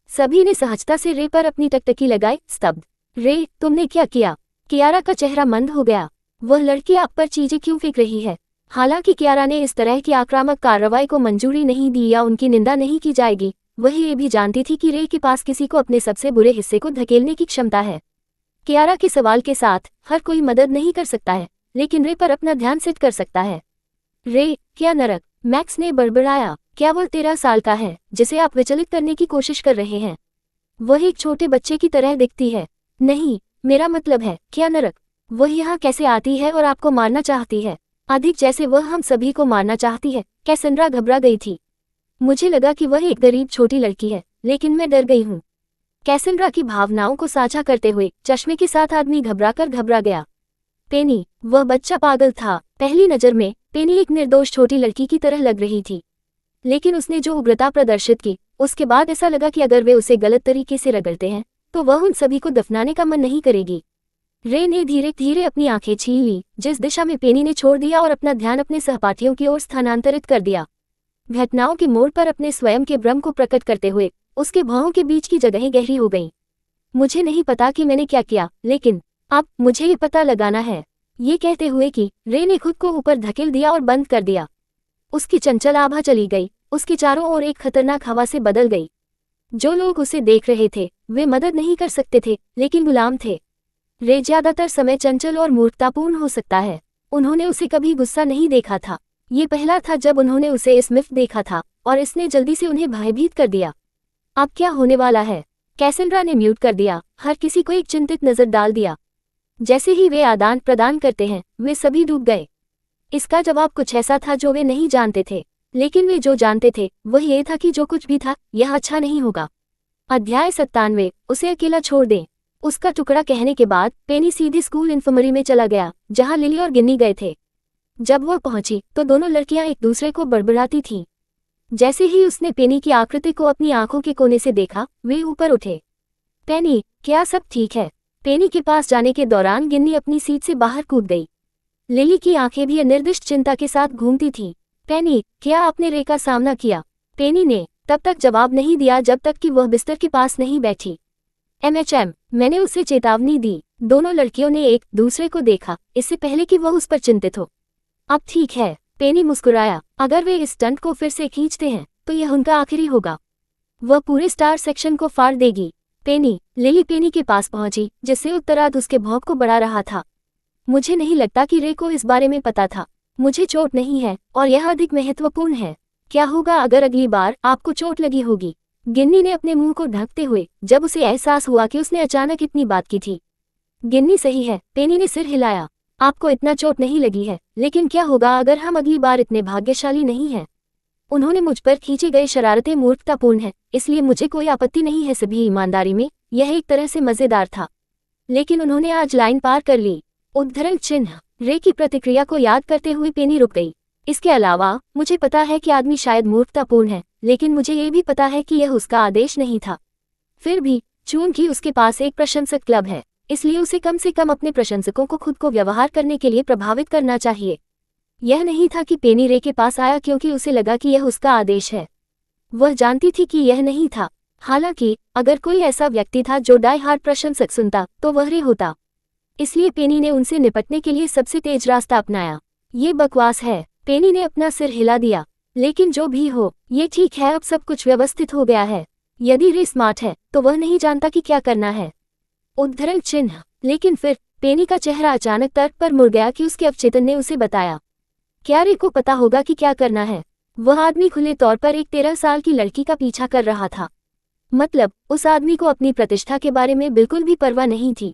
सभी ने सहजता से रे पर अपनी टकटकी लगाई। स्तब्ध। रे, तुमने क्या किया? कियारा का चेहरा मंद हो गया। वह लड़की आप पर चीजें क्यों फेंक रही है? हालांकि कियारा ने इस तरह की आक्रामक कार्रवाई को मंजूरी नहीं दी या उनकी निंदा नहीं की जाएगी, वह ये भी जानती थी कि रे के पास किसी को अपने सबसे बुरे हिस्से को धकेलने की क्षमता है। कियारा के सवाल के साथ, हर कोई मदद नहीं कर सकता है, लेकिन रे पर अपना ध्यान सेट कर सकता है। रे, क्या नरक, मैक्स ने बड़बड़ाया। क्या वह 13 साल का है जिसे आप विचलित करने की कोशिश कर रहे हैं? वह एक छोटे बच्चे की तरह दिखती है। नहीं, मेरा मतलब है, क्या नरक, वह यहाँ कैसे आती है और आपको मारना चाहती है? अधिक जैसे वह हम सभी को मारना चाहती है। कैसेंड्रा घबरा गई थी। मुझे लगा कि वह एक गरीब छोटी लड़की है, लेकिन मैं डर गई हूँ। कैसेंड्रा की भावनाओं को साझा करते हुए चश्मे के साथ आदमी घबरा गया। पेनी, वह बच्चा पागल था। पहली नज़र में पेनी एक निर्दोष छोटी लड़की की तरह लग रही थी, लेकिन उसने जो उग्रता प्रदर्शित की, उसके बाद ऐसा लगा कि अगर वे उसे गलत तरीके से रगड़ते हैं तो वह उन सभी को दफनाने का मन नहीं करेगी। रे ने धीरे धीरे अपनी आंखें छीन ली जिस दिशा में पेनी ने छोड़ दिया और अपना ध्यान अपने सहपाठियों की ओर स्थानांतरित कर दिया। घटनाओं के मोड़ पर अपने स्वयं के भ्रम को प्रकट करते हुए उसके भौहों के बीच की जगहें गहरी हो गईं। मुझे नहीं पता कि मैंने क्या किया, लेकिन अब मुझे ये पता लगाना है। ये कहते हुए कि रे ने खुद को ऊपर धकेल दिया और बंद कर दिया। उसकी चंचल आभा चली गई, उसके चारों ओर एक खतरनाक हवा से बदल गई। जो लोग उसे देख रहे थे वे मदद नहीं कर सकते थे, लेकिन गुलाम थे। रे ज्यादातर समय चंचल और मूर्खतापूर्ण हो सकता है। उन्होंने उसे कभी गुस्सा नहीं देखा था। ये पहला था जब उन्होंने उसे स्मिफ्ट देखा था, और इसने जल्दी से उन्हें भयभीत कर दिया। अब क्या होने वाला है? कैसेंड्रा ने म्यूट कर दिया, हर किसी को एक चिंतित नजर डाल दिया। जैसे ही वे आदान प्रदान करते हैं वे सभी डूब गए। इसका जवाब कुछ ऐसा था जो वे नहीं जानते थे, लेकिन वे जो जानते थे वह ये था कि जो कुछ भी था यह अच्छा नहीं होगा। अध्याय 97, उसे अकेला छोड़ दें। उसका टुकड़ा कहने के बाद पेनी सीधी स्कूल इन्फर्मरी में चला गया जहां लिली और गिन्नी गए थे। जब वह पहुंची तो दोनों लड़कियां एक दूसरे को बड़बड़ाती थीं। जैसे ही उसने पेनी की आकृति को अपनी आंखों के कोने से देखा वे ऊपर उठे। पेनी, क्या सब ठीक है? पेनी के पास जाने के दौरान गिन्नी अपनी सीट से बाहर कूद गई। लिली की आंखें भी अनिर्दिष्ट चिंता के साथ घूमती थीं। पेनी, क्या आपने रे का सामना किया? पेनी ने तब तक जवाब नहीं दिया जब तक कि वह बिस्तर के पास नहीं बैठी। मैंने उसे चेतावनी दी। दोनों लड़कियों ने एक दूसरे को देखा इससे पहले कि वह उस पर चिंतित हो। अब ठीक है, पेनी मुस्कुराया। अगर वे इस स्टंट को फिर से खींचते हैं तो यह उनका आखिरी होगा। वह पूरे स्टार सेक्शन को फाड़ देगी। पेनी, लिली पेनी के पास पहुंची जिससे उत्तरार्ध उसके भौंक को बढ़ा रहा था। मुझे नहीं लगता कि रे को इस बारे में पता था। मुझे चोट नहीं है और यह अधिक महत्वपूर्ण है। क्या होगा अगर अगली बार आपको चोट लगी होगी? गिन्नी ने अपने मुंह को ढकते हुए जब उसे एहसास हुआ कि उसने अचानक इतनी बात की थी। गिन्नी सही है, पेनी ने सिर हिलाया। आपको इतना चोट नहीं लगी है, लेकिन क्या होगा अगर हम अगली बार इतने भाग्यशाली नहीं हैं? उन्होंने मुझ पर खींचे गए शरारतें मूर्खतापूर्ण हैं, इसलिए मुझे कोई आपत्ति नहीं है। सभी ईमानदारी में यह एक तरह से मजेदार था, लेकिन उन्होंने आज लाइन पार कर ली। उद्धरण चिन्ह। रे की प्रतिक्रिया को याद करते हुए पेनी रुक गई। इसके अलावा मुझे पता है कि आदमी शायद मूर्खतापूर्ण है, लेकिन मुझे ये भी पता है कि यह उसका आदेश नहीं था। फिर भी चूंकि उसके पास एक प्रशंसक क्लब है, इसलिए उसे कम से कम अपने प्रशंसकों को खुद को व्यवहार करने के लिए प्रभावित करना चाहिए। यह नहीं था कि पेनी रे के पास आया क्योंकि उसे लगा कि यह उसका आदेश है। वह जानती थी कि यह नहीं था। हालांकि अगर कोई ऐसा व्यक्ति था जो डाई हार्ड प्रशंसक सुनता तो वह रे होता। इसलिए पेनी ने उनसे निपटने के लिए सबसे तेज रास्ता अपनाया। ये बकवास है। पेनी ने अपना सिर हिला दिया। लेकिन जो भी हो, ये ठीक है, अब सब कुछ व्यवस्थित हो गया है। यदि रे स्मार्ट है तो वह नहीं जानता कि क्या करना है। उद्धरण चिन्ह। लेकिन फिर पेनी का चेहरा अचानक तर्क पर मुड़ गया कि उसके अवचेतन ने उसे बताया। क्या रे को पता होगा कि क्या करना है? वह आदमी खुले तौर पर एक 13 साल की लड़की का पीछा कर रहा था। मतलब उस आदमी को अपनी प्रतिष्ठा के बारे में बिल्कुल भी परवाह नहीं थी।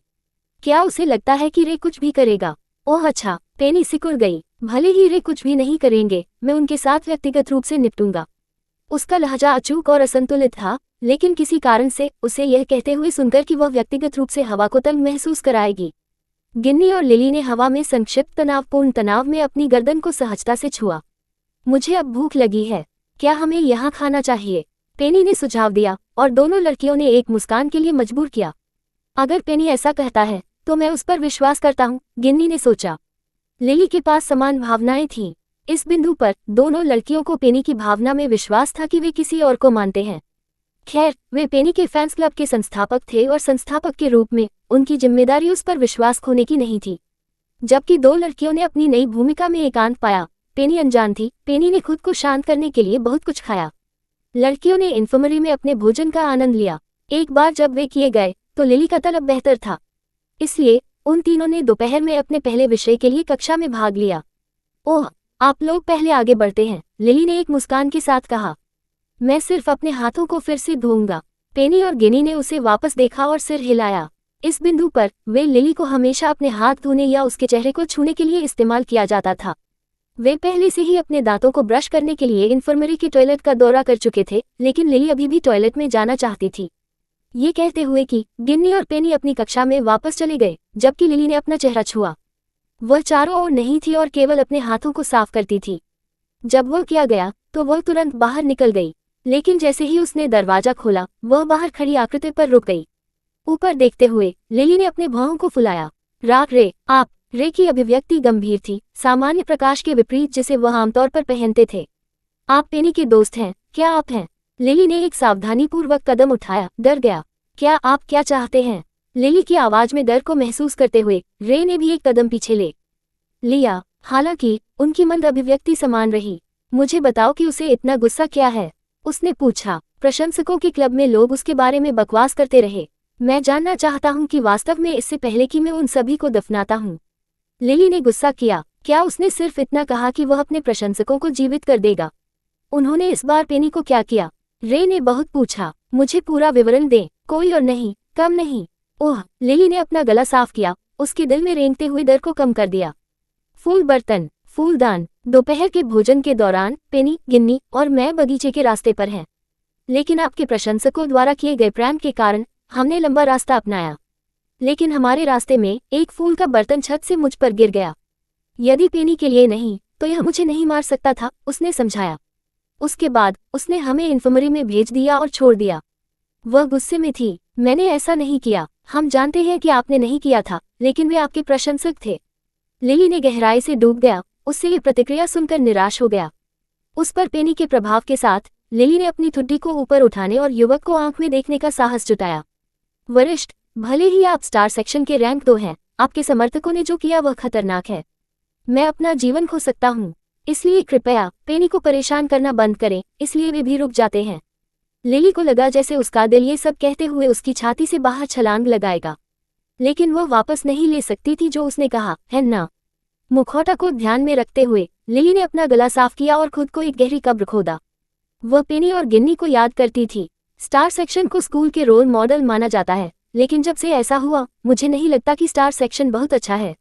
क्या उसे लगता है कि रे कुछ भी करेगा? ओह अच्छा, पेनी सिकुड़ गई। भले ही रे कुछ भी नहीं करेंगे, मैं उनके साथ व्यक्तिगत रूप से निपटूंगा। उसका लहजा अचूक और असंतुलित था, लेकिन किसी कारण से उसे यह कहते हुए सुनकर कि वह व्यक्तिगत रूप से हवा को तंग महसूस कराएगी। गिन्नी और लिली ने हवा में संक्षिप्त तनावपूर्ण तनाव में अपनी गर्दन को सहजता से छुआ। मुझे अब भूख लगी है, क्या हमें यहाँ खाना चाहिए? पेनी ने सुझाव दिया और दोनों लड़कियों ने एक मुस्कान के लिए मजबूर किया। अगर पेनी ऐसा कहता है तो मैं उस पर विश्वास करता हूँ, गिन्नी ने सोचा। लिली के पास समान भावनाएं थीं। इस बिंदु पर दोनों लड़कियों को पेनी की भावना में विश्वास था कि वे किसी और को मानते हैं। खैर, वे पेनी के फैंस क्लब के संस्थापक थे और संस्थापक के रूप में उनकी जिम्मेदारी उस पर विश्वास खोने की नहीं थी। जबकि दो लड़कियों ने अपनी नई भूमिका में एकांत पाया। पेनी अनजान थी। पेनी ने खुद को शांत करने के लिए बहुत कुछ खाया, लड़कियों ने इन्फर्मरी में अपने भोजन का आनंद लिया। एक बार जब वे किए गए तो लिली का तलब बेहतर था, इसलिए उन तीनों ने दोपहर में अपने पहले विषय के लिए कक्षा में भाग लिया। ओह, आप लोग पहले आगे बढ़ते हैं, लिली ने एक मुस्कान के साथ कहा। मैं सिर्फ अपने हाथों को फिर से धोऊंगा। पेनी और गिनी ने उसे वापस देखा और सिर हिलाया। इस बिंदु पर वे लिली को हमेशा अपने हाथ धोने या उसके चेहरे को छूने के लिए इस्तेमाल किया जाता था। वे पहले से ही अपने दांतों को ब्रश करने के लिए इन्फर्मरी के टॉयलेट का दौरा कर चुके थे, लेकिन लिली अभी भी टॉयलेट में जाना चाहती थी। ये कहते हुए कि गिन्नी और पेनी अपनी कक्षा में वापस चले गए, जबकि लिली ने अपना चेहरा छुआ। वह चारों ओर नहीं थी और केवल अपने हाथों को साफ करती थी। जब वह किया गया तो वह तुरंत बाहर निकल गई, लेकिन जैसे ही उसने दरवाजा खोला वह बाहर खड़ी आकृति पर रुक गई। ऊपर देखते हुए लिली ने अपने भौहों को फुलाया। राग रे, आप। रे की अभिव्यक्ति गंभीर थी, सामान्य प्रकाश के विपरीत जिसे वह आमतौर पर पहनते थे। आप पेनी के दोस्त हैं, क्या आप हैं? लिली ने एक सावधानीपूर्वक कदम उठाया। डर गया। क्या आप क्या चाहते हैं? लिली की आवाज में डर को महसूस करते हुए रे ने भी एक कदम पीछे ले लिया। हालांकि उनकी मंद अभिव्यक्ति समान रही। मुझे बताओ कि उसे इतना गुस्सा क्या है, उसने पूछा। प्रशंसकों के क्लब में लोग उसके बारे में बकवास करते रहे। मैं जानना चाहता हूं कि वास्तव में इससे पहले कि मैं उन सभी को दफनाता हूं। लिली ने गुस्सा किया। क्या उसने सिर्फ इतना कहा कि वह अपने प्रशंसकों को जीवित कर देगा? उन्होंने इस बार पेनी को क्या किया? रे ने बहुत पूछा। मुझे पूरा विवरण दें, कोई और नहीं, कम नहीं। ओह, लिली ने अपना गला साफ किया, उसके दिल में रेंगते हुए डर को कम कर दिया। फूल बर्तन, फूलदान। दोपहर के भोजन के दौरान पेनी, गिन्नी और मैं बगीचे के रास्ते पर हैं, लेकिन आपके प्रशंसकों द्वारा किए गए प्रैंक के कारण हमने लंबा रास्ता अपनाया। लेकिन हमारे रास्ते में एक फूल का बर्तन छत से मुझ पर गिर गया। यदि पेनी के लिए नहीं तो यह मुझे नहीं मार सकता था, उसने समझाया। उसके बाद उसने हमें इन्फर्मरी में भेज दिया और छोड़ दिया। वह गुस्से में थी। मैंने ऐसा नहीं किया। हम जानते हैं कि आपने नहीं किया था, लेकिन वे आपके प्रशंसक थे। लिली ने गहराई से डूब गया। उससे ये प्रतिक्रिया सुनकर निराश हो गया। उस पर पेनी के प्रभाव के साथ लिली ने अपनी ठुड्डी को ऊपर उठाने और युवक को आंख में देखने का साहस जुटाया। वरिष्ठ, भले ही आप स्टार सेक्शन के रैंक 2 हैं, आपके समर्थकों ने जो किया वह खतरनाक है। मैं अपना जीवन खो सकता हूँ, इसलिए कृपया पेनी को परेशान करना बंद करें। इसलिए वे भी रुक जाते हैं। लिली को लगा जैसे उसका दिल ये सब कहते हुए उसकी छाती से बाहर छलांग लगाएगा, लेकिन वह वापस नहीं ले सकती थी जो उसने कहा है ना। मुखौटा को ध्यान में रखते हुए लिली ने अपना गला साफ किया और खुद को एक गहरी कब्र खोदा। वह पेनी और गिन्नी को याद करती थी। स्टार सेक्शन को स्कूल के रोल मॉडल माना जाता है, लेकिन जब से ऐसा हुआ मुझे नहीं लगता कि स्टार सेक्शन बहुत अच्छा है।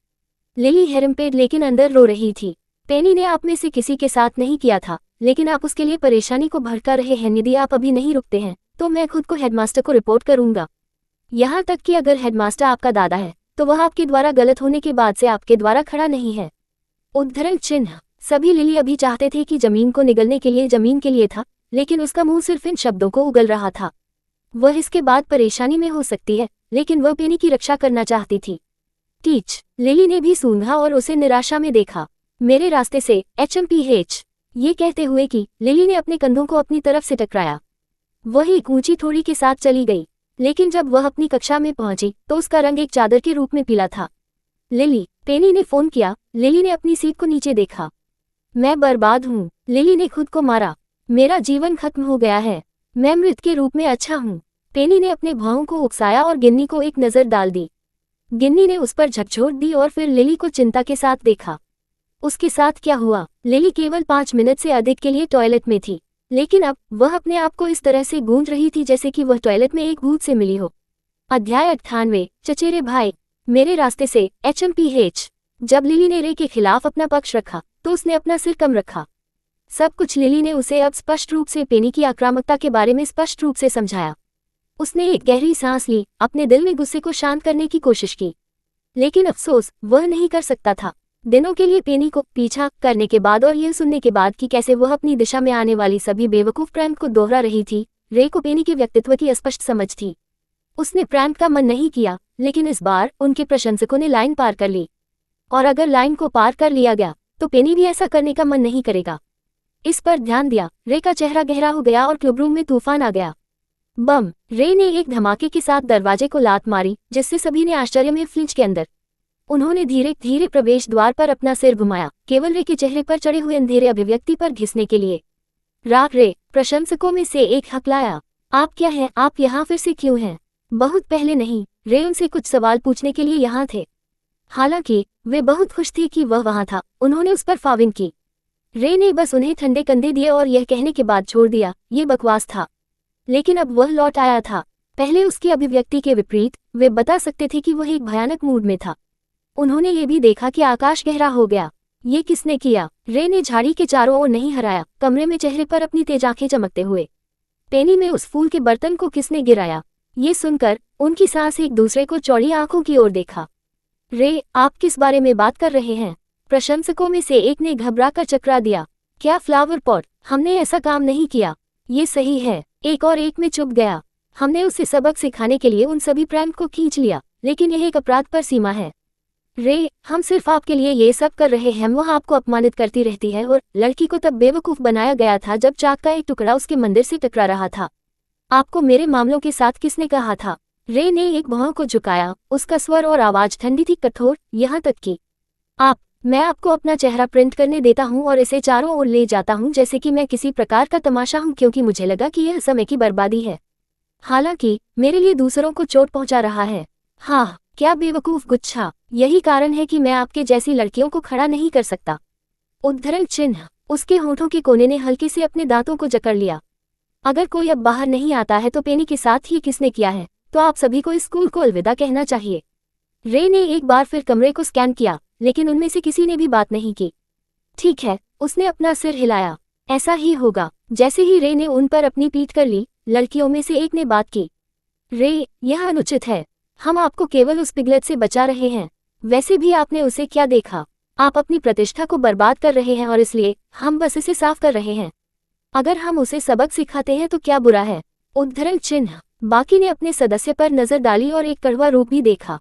लिली हैरमपेट लेकिन अंदर रो रही थी। पेनी ने आप में से किसी के साथ नहीं किया था, लेकिन आप उसके लिए परेशानी को भड़का रहे हैं। यदि आप अभी नहीं रुकते हैं तो मैं खुद को हेडमास्टर को रिपोर्ट करूंगा। यहाँ तक कि अगर हेडमास्टर आपका दादा है तो वह आपके द्वारा गलत होने के बाद से आपके द्वारा खड़ा नहीं है। उद्धरण चिन्ह। सभी लिली अभी चाहते थे कि जमीन को निगलने के लिए जमीन के लिए था, लेकिन उसका मुंह सिर्फ इन शब्दों को उगल रहा था। वह इसके बाद परेशानी में हो सकती है, लेकिन वह पेनी की रक्षा करना चाहती थी। टीच। लिली ने भी सूंघा और उसे निराशा में देखा। मेरे रास्ते से HMPH। ये कहते हुए कि लिली ने अपने कंधों को अपनी तरफ से टकराया। वह एक ऊंची थोड़ी के साथ चली गई, लेकिन जब वह अपनी कक्षा में पहुंची तो उसका रंग एक चादर के रूप में पीला था। लिली, पेनी ने फोन किया। लिली ने अपनी सीट को नीचे देखा। मैं बर्बाद हूँ। लिली ने खुद को मारा। मेरा जीवन खत्म हो गया है। मैं मृत के रूप में अच्छा हूँ। पेनी ने अपने भौहों को उकसाया और गिन्नी को एक नजर डाल दी। गिन्नी ने उस पर झकझोर दी और फिर लिली को चिंता के साथ देखा। उसके साथ क्या हुआ? लिली केवल 5 मिनट से अधिक के लिए टॉयलेट में थी, लेकिन अब वह अपने आप को इस तरह से गूंज रही थी जैसे कि वह टॉयलेट में एक भूत से मिली हो। अध्याय 98। चचेरे भाई। मेरे रास्ते से HMPH। जब लिली ने रे के खिलाफ अपना पक्ष रखा तो उसने अपना सिर कम रखा। सब कुछ लिली ने उसे अब स्पष्ट रूप से पेनी की आक्रामकता के बारे में स्पष्ट रूप से समझाया। उसने एक गहरी सांस ली, अपने दिल में गुस्से को शांत करने की कोशिश की, लेकिन अफसोस वह नहीं कर सकता था। दिनों के लिए पेनी को पीछा करने के बाद और यह सुनने के बाद कि कैसे वह अपनी दिशा में आने वाली सभी बेवकूफ प्रैंक को दोहरा रही थी, रे को पेनी के व्यक्तित्व की स्पष्ट समझ थी। उसने प्रैंक का मन नहीं किया, लेकिन इस बार उनके प्रशंसकों ने लाइन पार कर ली, और अगर लाइन को पार कर लिया गया तो पेनी भी ऐसा करने का मन नहीं करेगा। इस पर ध्यान दिया। रे का चेहरा गहरा हो गया और क्लबरूम में तूफान आ गया। बम। रे ने एक धमाके के साथ दरवाजे को लात मारी, जिससे सभी ने आश्चर्य में फ्लिंच के अंदर। उन्होंने धीरे धीरे प्रवेश द्वार पर अपना सिर घुमाया, केवल रे के चेहरे पर चढ़े हुए अंधेरे अभिव्यक्ति पर घिसने के लिए। राग रे, प्रशंसकों में से एक हकलाया। आप क्या हैं, आप यहाँ फिर से क्यों हैं? बहुत पहले नहीं, रे उनसे कुछ सवाल पूछने के लिए यहाँ थे। हालांकि वे बहुत खुश थे कि वह वहाँ था। उन्होंने उस पर फाविन की। रे ने बस उन्हें ठंडे कंधे दिए और यह कहने के बाद छोड़ दिया, ये बकवास था। लेकिन अब वह लौट आया था। पहले उसकी अभिव्यक्ति के विपरीत वे बता सकते थे कि वह एक भयानक मूड में था। उन्होंने ये भी देखा कि आकाश गहरा हो गया। ये किसने किया? रे ने झाड़ी के चारों ओर नहीं हराया, कमरे में चेहरे पर अपनी तेज आंखें चमकते हुए। पेनी में उस फूल के बर्तन को किसने गिराया? ये सुनकर उनकी सांस एक दूसरे को चौड़ी आंखों की ओर देखा। रे, आप किस बारे में बात कर रहे हैं? प्रशंसकों में से एक ने घबरा कर चकरा दिया। क्या फ्लावर पॉट? हमने ऐसा काम नहीं किया। ये सही है। एक और एक में चुप गया। हमने उसे सबक सिखाने के लिए उन सभी प्रैंक को खींच लिया, लेकिन यह एक अपराध पर सीमा है। रे, हम सिर्फ आपके लिए ये सब कर रहे हैं। वह आपको अपमानित करती रहती है और लड़की को तब बेवकूफ बनाया गया था जब चाक का एक टुकड़ा उसके मंदिर से टकरा रहा था। आपको मेरे मामलों के साथ किसने कहा था? रे ने एक भौं को झुकाया। उसका स्वर और आवाज ठंडी थी, कठोर, यहाँ तक कि मैं आपको अपना चेहरा प्रिंट करने देता हूँ और इसे चारों ओर ले जाता हूँ जैसे कि मैं किसी प्रकार का तमाशा हूँ, क्योंकि मुझे लगा कि यह समय की बर्बादी है, हालांकि मेरे लिए दूसरों को चोट पहुंचा रहा है। हाँ, क्या बेवकूफ गुच्छा। यही कारण है कि मैं आपके जैसी लड़कियों को खड़ा नहीं कर सकता। उद्धरण चिन्ह। उसके होठों के कोने ने हल्के से अपने दांतों को जकड़ लिया। अगर कोई अब बाहर नहीं आता है तो पेनी के साथ ही किसने किया है, तो आप सभी को इस स्कूल को अलविदा कहना चाहिए। रे ने एक बार फिर कमरे को स्कैन किया, लेकिन उनमें से किसी ने भी बात नहीं की। ठीक है, उसने अपना सिर हिलाया। ऐसा ही होगा। जैसे ही रे ने उन पर अपनी पीठ कर ली, लड़कियों में से एक ने बात की। रे, यह अनुचित है। हम आपको केवल उस पिगलेट से बचा रहे हैं। वैसे भी आपने उसे क्या देखा? आप अपनी प्रतिष्ठा को बर्बाद कर रहे हैं और इसलिए हम बस इसे साफ कर रहे हैं। अगर हम उसे सबक सिखाते हैं तो क्या बुरा है? उद्धरण चिन्ह। बाकी ने अपने सदस्य पर नजर डाली और एक कड़वा रूप भी देखा।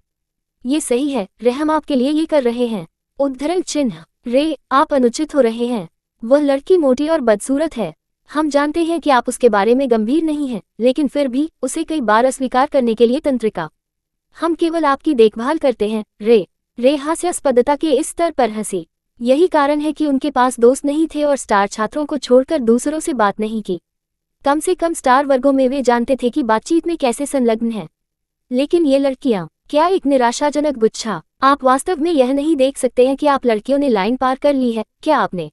ये सही है, रे, हम आपके लिए ये कर रहे हैं। उद्धरण चिन्ह। रे, आप अनुचित हो रहे हैं। वह लड़की मोटी और बदसूरत है। हम जानते हैं कि आप उसके बारे में गंभीर नहीं हैं, लेकिन फिर भी उसे कई बार अस्वीकार करने के लिए तंत्रिका। हम केवल आपकी देखभाल करते हैं। रे हास्यास्पदता के इस स्तर पर हंसी। यही कारण है कि उनके पास दोस्त नहीं थे और स्टार छात्रों को छोड़कर दूसरों से बात नहीं की। कम से कम स्टार वर्गों में वे जानते थे कि बातचीत में कैसे संलग्न है। लेकिन ये लड़कियां, क्या एक निराशाजनक गुच्छा। आप वास्तव में यह नहीं देख सकते हैं कि आप लड़कियों ने लाइन पार कर ली है। क्या आपने?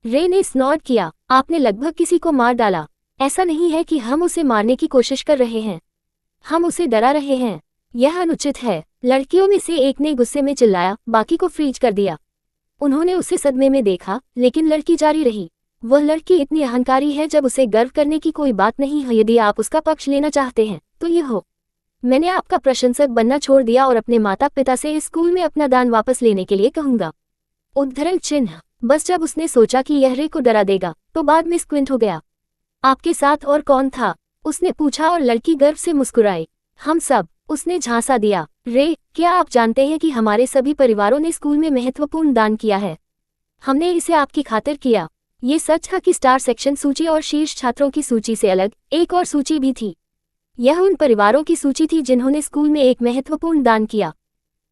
रे ने स्नॉड किया। आपने लगभग किसी को मार डाला। ऐसा नहीं है कि हम उसे मारने की कोशिश कर रहे हैं, हम उसे डरा रहे हैं। यह अनुचित है। लड़कियों में से एक ने गुस्से में चिल्लाया, बाकी को फ्रीज कर दिया। उन्होंने उसे सदमे में देखा, लेकिन लड़की जारी रही। वह लड़की इतनी अहंकारी है जब उसे गर्व करने की कोई बात नहीं है। यदि आप उसका पक्ष लेना चाहते हैं तो ये हो। मैंने आपका प्रशंसक बनना छोड़ दिया और अपने माता पिता से इस स्कूल में अपना दान वापस लेने के लिए कहूंगा। उद्धरण चिन्ह। बस जब उसने सोचा कि यह रे को डरा देगा तो बाद में स्क्विंट हो गया। आपके साथ और कौन था? उसने पूछा और लड़की गर्व से मुस्कुराई। हम सब, उसने झांसा दिया। रे, क्या आप जानते हैं कि हमारे सभी परिवारों ने स्कूल में महत्वपूर्ण दान किया है? हमने इसे आपकी खातिर किया। ये सच था कि स्टार सेक्शन सूची और शीर्ष छात्रों की सूची से अलग एक और सूची भी थी। यह उन परिवारों की सूची थी जिन्होंने स्कूल में एक महत्वपूर्ण दान किया।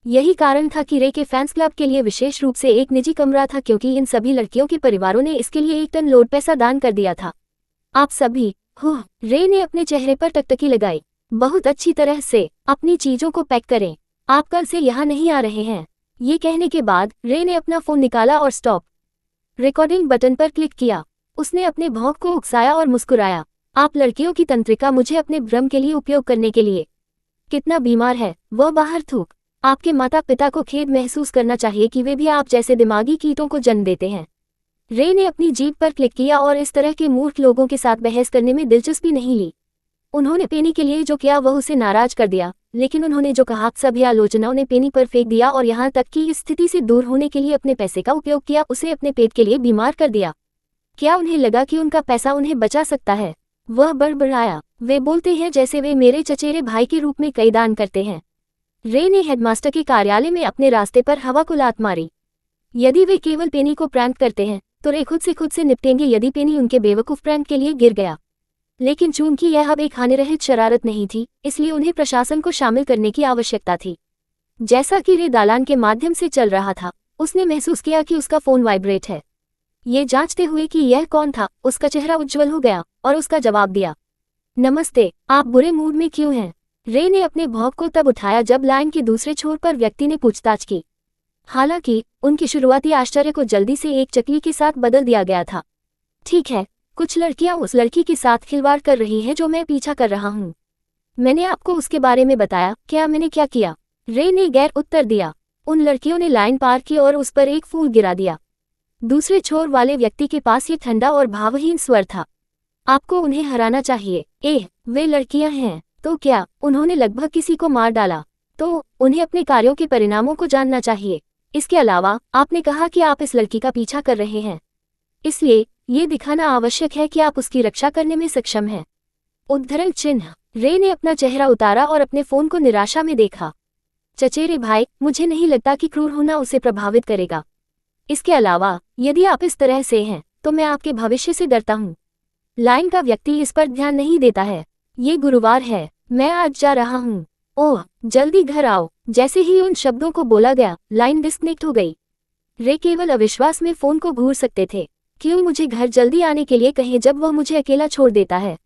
यही कारण था कि रे के फैंस क्लब के लिए विशेष रूप से एक निजी कमरा था, क्योंकि इन सभी लड़कियों के परिवारों ने इसके लिए 1 टन लोड पैसा दान कर दिया था। आप सभी, रे ने अपने चेहरे पर टकटकी लगाई। बहुत अच्छी तरह से अपनी चीजों को पैक करें, आप कल से यहाँ नहीं आ रहे हैं। ये कहने के बाद रे ने अपना फोन निकाला और स्टॉप रिकॉर्डिंग बटन पर क्लिक किया। उसने अपने भौंक को उकसाया और मुस्कुराया। आप लड़कियों की तंत्रिका मुझे अपने भ्रम के लिए उपयोग करने के लिए। कितना बीमार है, वह बाहर थूक। आपके माता पिता को खेद महसूस करना चाहिए कि वे भी आप जैसे दिमागी कीटों को जन्म देते हैं। रे ने अपनी जीभ पर क्लिक किया और इस तरह के मूर्ख लोगों के साथ बहस करने में दिलचस्पी नहीं ली। उन्होंने पेनी के लिए जो किया वह उसे नाराज कर दिया, लेकिन उन्होंने जो कहा सभी आलोचनाओं ने पेनी पर फेंक दिया और यहाँ तक कि इस स्थिति से दूर होने के लिए अपने पैसे का उपयोग किया, उसे अपने पेट के लिए बीमार कर दिया। क्या उन्हें लगा कि उनका पैसा उन्हें बचा सकता है? वह बड़बड़ाया। वे बोलते हैं जैसे वे मेरे चचेरे भाई के रूप में कई दान करते हैं। रे ने हेडमास्टर के कार्यालय में अपने रास्ते पर हवा को लात मारी। यदि वे केवल पेनी को प्रैंक करते हैं तो रे खुद से निपटेंगे यदि पेनी उनके बेवकूफ प्रैंक के लिए गिर गया। लेकिन चूंकि यह अब एक हानिरहित शरारत नहीं थी, इसलिए उन्हें प्रशासन को शामिल करने की आवश्यकता थी। जैसा कि रे दालान के माध्यम से चल रहा था, उसने महसूस किया कि उसका फोन वाइब्रेट है। ये जांचते हुए कि यह कौन था, उसका चेहरा उज्ज्वल हो गया और उसका जवाब दिया, नमस्ते, आप बुरे मूड में क्यों हैं? रे ने अपने भौंक को तब उठाया जब लाइन के दूसरे छोर पर व्यक्ति ने पूछताछ की। हालांकि उनकी शुरुआती आश्चर्य को जल्दी से एक चकली के साथ बदल दिया गया था। ठीक है, कुछ लड़कियां उस लड़की के साथ खिलवाड़ कर रही हैं जो मैं पीछा कर रहा हूं। मैंने आपको उसके बारे में बताया, क्या मैंने क्या किया? रे ने गैर उत्तर दिया। उन लड़कियों ने लाइन पार की और उस पर एक फूल गिरा दिया। दूसरे छोर वाले व्यक्ति के पास ये ठंडा और भावहीन स्वर था, आपको उन्हें हराना चाहिए। वे लड़कियां हैं, तो क्या उन्होंने लगभग किसी को मार डाला? तो उन्हें अपने कार्यों के परिणामों को जानना चाहिए। इसके अलावा आपने कहा कि आप इस लड़की का पीछा कर रहे हैं, इसलिए ये दिखाना आवश्यक है कि आप उसकी रक्षा करने में सक्षम हैं। उद्धरण चिन्ह। रे ने अपना चेहरा उतारा और अपने फोन को निराशा में देखा। चचेरे भाई, मुझे नहीं लगता कि क्रूर होना उसे प्रभावित करेगा। इसके अलावा यदि आप इस तरह से हैं तो मैं आपके भविष्य से डरता हूँ। लाइन का व्यक्ति इस पर ध्यान नहीं देता है। ये गुरुवार है, मैं आज जा रहा हूँ। ओह, जल्दी घर आओ। जैसे ही उन शब्दों को बोला गया, लाइन डिस्कनेक्ट हो गई। रे केवल अविश्वास में फोन को घूर सकते थे। क्यों मुझे घर जल्दी आने के लिए कहें जब वह मुझे अकेला छोड़ देता है?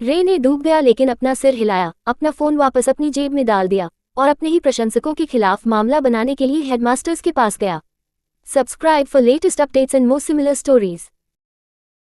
रे ने डूब गया लेकिन अपना सिर हिलाया, अपना फोन वापस अपनी जेब में डाल दिया और अपने ही प्रशंसकों के खिलाफ मामला बनाने के लिए हेडमास्टर्स के पास गया। Subscribe for latest updates and more similar stories.